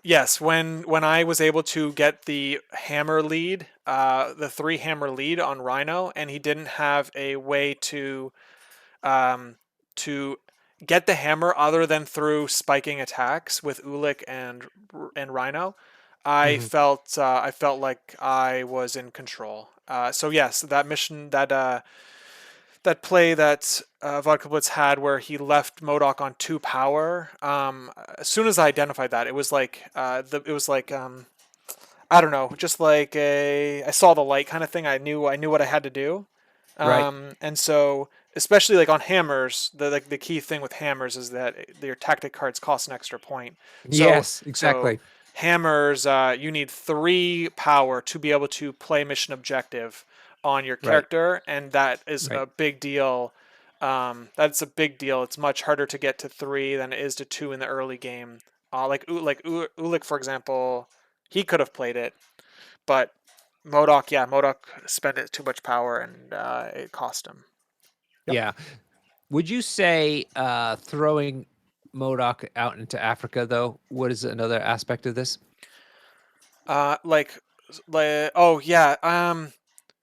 Yes, when I was able to get the hammer lead, the 3 hammer lead on Rhino, and he didn't have a way to get the hammer other than through spiking attacks with Ulik and Rhino, I felt like I was in control. So yes, that mission, that play that Vodkablitz had where he left MODOK on 2 power. As soon as I identified that, it was like I don't know, just like I saw the light kind of thing. I knew what I had to do. Right. And so especially like on hammers, the key thing with hammers is that your tactic cards cost an extra point. Yes, So exactly. hammers, you need 3 power to be able to play mission objective on your Right. character, and that is Right. a big deal. That's a big deal. It's much harder to get to 3 than it is to 2 in the early game. Ulik, for example, he could have played it, but MODOK spent it too much power, and it cost him. Yep. Yeah. Would you say throwing MODOK out into Africa, though, what is another aspect of this? Oh yeah.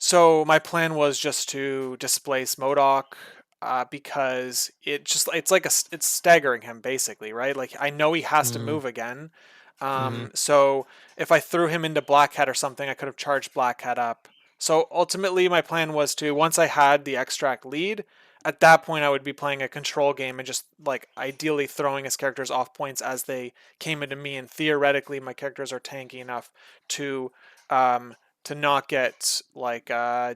So my plan was just to displace MODOK, because it's staggering him basically, right? Like I know he has to move again. So if I threw him into Black Hat or something, I could have charged Black Hat up. So ultimately, my plan was to, once I had the extract lead, at that point I would be playing a control game and just like ideally throwing his characters off points as they came into me, and theoretically my characters are tanky enough to not get like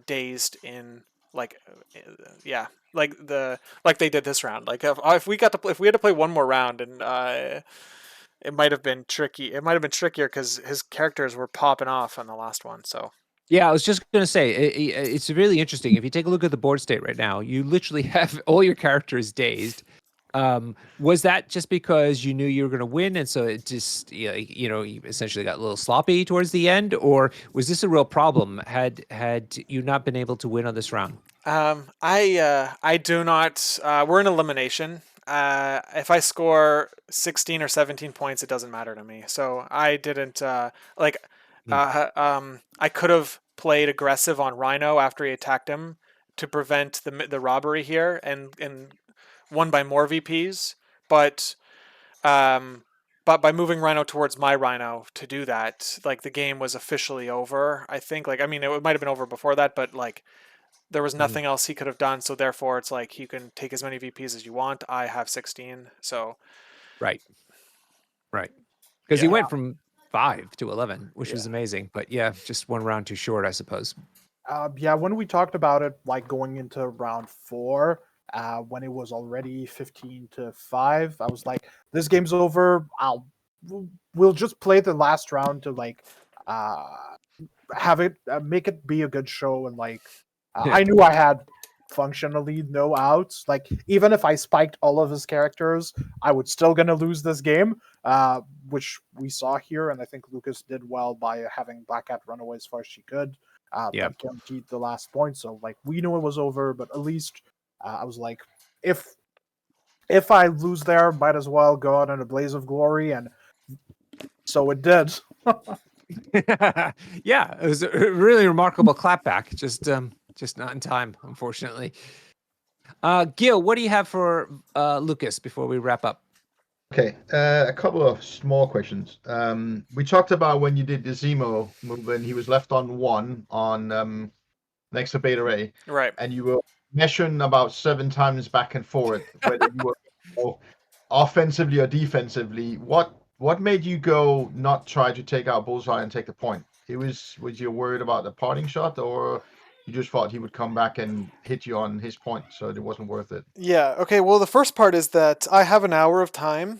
dazed in like yeah, like they did this round. Like if we had to play one more round, and it might have been tricky. It might have been trickier because his characters were popping off on the last one. So Yeah, I was just going to say, it's really interesting. If you take a look at the board state right now, you literally have all your characters dazed. Was that just because you knew you were going to win, and so it just, you essentially got a little sloppy towards the end, or was this a real problem? Had you not been able to win on this round? I do not. We're in elimination. If I score 16 or 17 points, it doesn't matter to me. So I didn't I could have played aggressive on Rhino after he attacked him to prevent the robbery here, and won by more VPs. But by moving Rhino towards my Rhino to do that, like the game was officially over. I think, like, I mean, it might have been over before that, but like there was nothing else he could have done. So therefore, it's like you can take as many VPs as you want. I have 16, so Right. Because he Yeah. went from 5 to 11, which was Yeah. amazing. But yeah, just one round too short, I suppose. Yeah, when we talked about it, like going into round 4, when it was already 15-5, I was like, "This game's over. We'll just play the last round to like have it make it be a good show." And like, I knew I had functionally no outs. Like, even if I spiked all of his characters, I would still gonna lose this game, which we saw here. And I think Lukas did well by having Black Cat run away as far as she could. Yeah. That guaranteed the last point. So like, we knew it was over, but at least I was like, if I lose there, might as well go out in a blaze of glory. And so it did. Yeah, it was a really remarkable clapback. Just not in time, unfortunately. Gil, what do you have for Lukas before we wrap up? Okay, a couple of small questions. We talked about when you did the Zemo move and he was left on 1 on next to Beta Ray, right. and you were measuring about 7 times back and forth whether you were more offensively or defensively. What made you go not try to take out Bullseye and take the point? Was you worried about the parting shot, or you just thought he would come back and hit you on his point, so it wasn't worth it? Yeah. Okay. Well, the first part is that I have an hour of time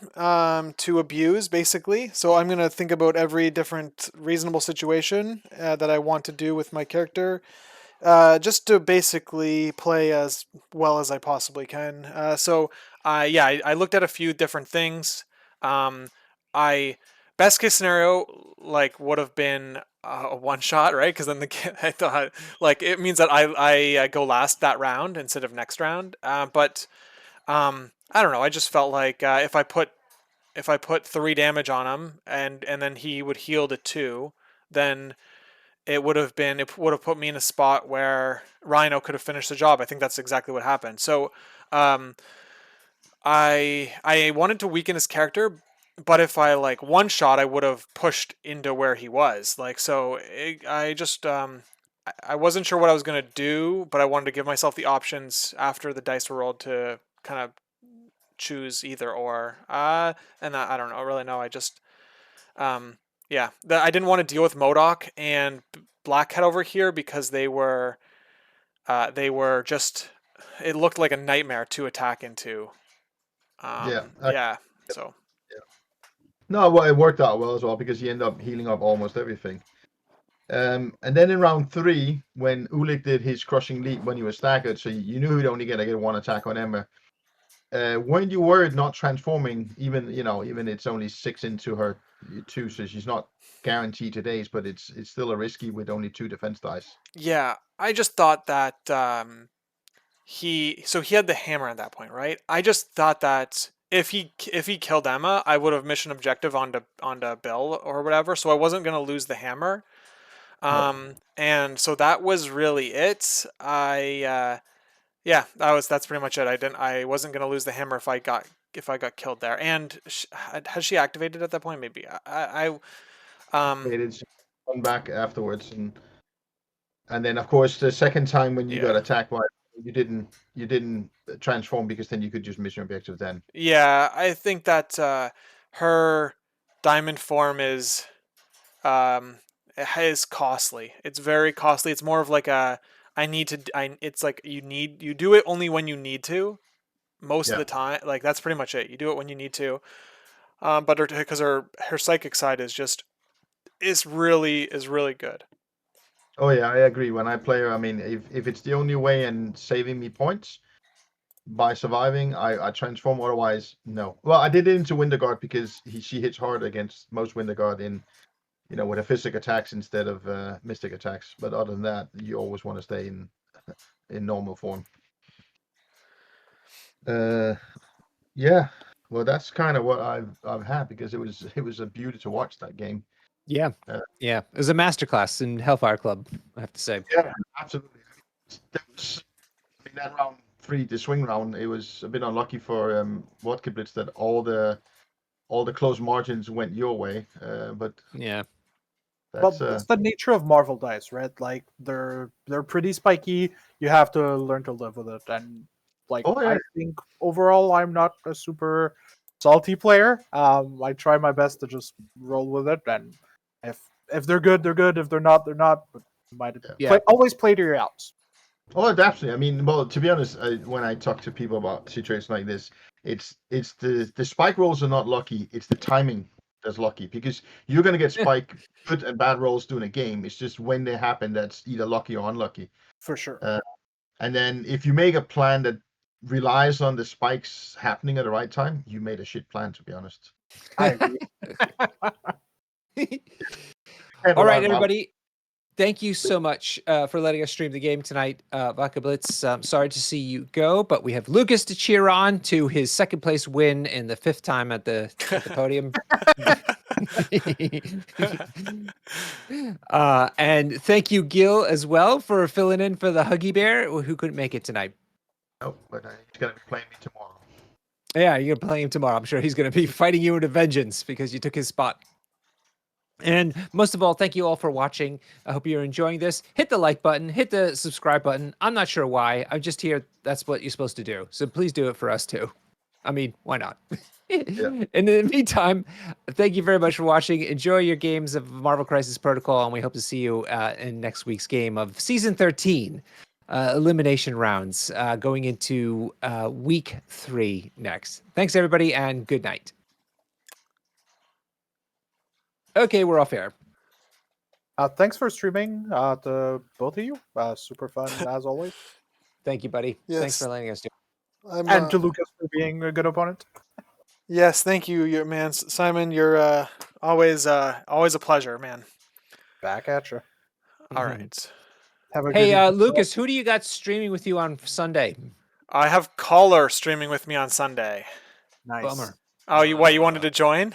to abuse, basically. So I'm gonna think about every different reasonable situation that I want to do with my character, just to basically play as well as I possibly can. I looked at a few different things. I best case scenario like would have been a one shot, right? Because then I thought like it means that I go last that round instead of next round. But I don't know. I just felt like if I put 3 damage on him and then he would heal to 2, then it would have put me in a spot where Rhino could have finished the job. I think that's exactly what happened. So I wanted to weaken his character, but if I like one shot, I would have pushed into where he was. Like so, I just I wasn't sure what I was gonna do, but I wanted to give myself the options after the dice were rolled to kind of choose either or. And I don't know, really know. I just yeah, I didn't want to deal with MODOK and Black Cat over here because they were just, it looked like a nightmare to attack into. Yeah. Yeah. So No, well, it worked out well as well because you end up healing up almost everything. And then in round 3, when Ulik did his crushing leap when he was staggered, so you knew he'd only get one attack on Emma. Weren't you worried not transforming? Even it's only 6 into her 2, so she's not guaranteed today's, but it's still a risky with only 2 defense dice. yeah, I just thought that he had the hammer at that point, right? I just thought that if he killed Emma, I would have mission objective onto Bill or whatever, so I wasn't gonna lose the hammer. And so that was really it. Yeah, that's pretty much it. I wasn't gonna lose the hammer if I got killed there. And has she activated at that point? Maybe It's gone back afterwards, and then of course the second time when you got attacked by, you didn't transform because then you could just mission objective then. Yeah, I think that her diamond form is costly. It's very costly. It's more of like it's like you do it only when you need to. Most of the time, like that's pretty much it. You do it when you need to. But because her psychic side is really good. Oh yeah, I agree. When I play her, I mean, if it's the only way and saving me points by surviving, I transform. Otherwise, no. Well, I did it into Winterguard because she hits hard against most Winterguard in, with her physical attacks instead of mystic attacks. But other than that, you always want to stay in normal form. Yeah. Well, that's kind of what I've had because it was a beauty to watch that game. Yeah. Yeah. It was a masterclass in Hellfire Club, I have to say. Yeah, absolutely. That round 3, the swing round, it was a bit unlucky for Vodkablitz that all the close margins went your way. But yeah, that's the nature of Marvel dice, right? Like they're pretty spiky. You have to learn to live with it, and I think overall I'm not a super salty player. I try my best to just roll with it, and if they're good, they're good. If they're not, they're not. But you might always play to your outs. Oh, definitely. I mean, well, to be honest, when I talk to people about situations like this, it's the spike rolls are not lucky. It's the timing that's lucky because you're going to get spike good and bad rolls during a game. It's just when they happen that's either lucky or unlucky. For sure. And then if you make a plan that relies on the spikes happening at the right time, you made a shit plan, to be honest. I agree. All right, everybody. Thank you so much for letting us stream the game tonight, Vodkablitz. Sorry to see you go, but we have Lukas to cheer on to his second place win in the 5th time at the podium. And thank you, Gil, as well, for filling in for the Huggy Bear, who couldn't make it tonight. Oh, but he's going to be playing me tomorrow. Yeah, you're going to play him tomorrow. I'm sure he's going to be fighting you with a vengeance because you took his spot. And most of all, thank you all for watching. I hope you're enjoying this. Hit the like button, hit the subscribe button. I'm not sure why. I'm just here. That's what you're supposed to do. So please do it for us too. I mean, why not? In the meantime, thank you very much for watching. Enjoy your games of Marvel Crisis Protocol, and we hope to see you in next week's game of Season 13, elimination rounds, going into Week 3 next. Thanks, everybody, and good night. Okay, we're off air. Thanks for streaming to both of you. Super fun as always. Thank you, buddy. Yes. Thanks for letting us do it. And to Lukas for being a good opponent. Yes, thank you, man. Simon, you're always a pleasure, man. Back at you. All right. Have a hey, Lukas, who do you got streaming with you on Sunday? I have Caller streaming with me on Sunday. Nice. Bummer. Oh, you wanted to join?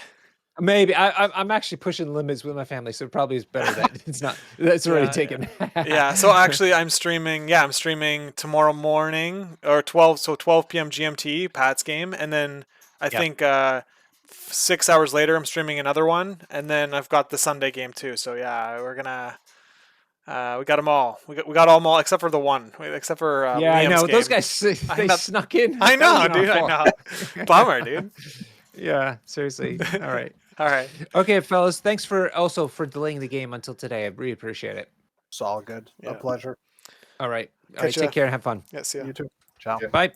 Maybe I'm actually pushing limits with my family, so it probably is better that it's not. That's already Yeah, taken. Yeah, so actually I'm streaming. Yeah, I'm streaming tomorrow morning or 12 p.m. GMT, Pat's game, and then I think 6 hours later I'm streaming another one, and then I've got the Sunday game too. So yeah, we're gonna we got them all. We got all them all except for the one, except for Yeah, I Liam's know game. those guys. They not- snuck in. I That know, wasn't our dude. I fault. know. Bummer, dude. Yeah, seriously. All right. All right. Okay, fellas. Thanks for delaying the game until today. I really appreciate it. It's all good. Yeah. A pleasure. All right. Catch ya. Take care and have fun. Yeah, see ya. You too. Ciao. Yeah. Bye.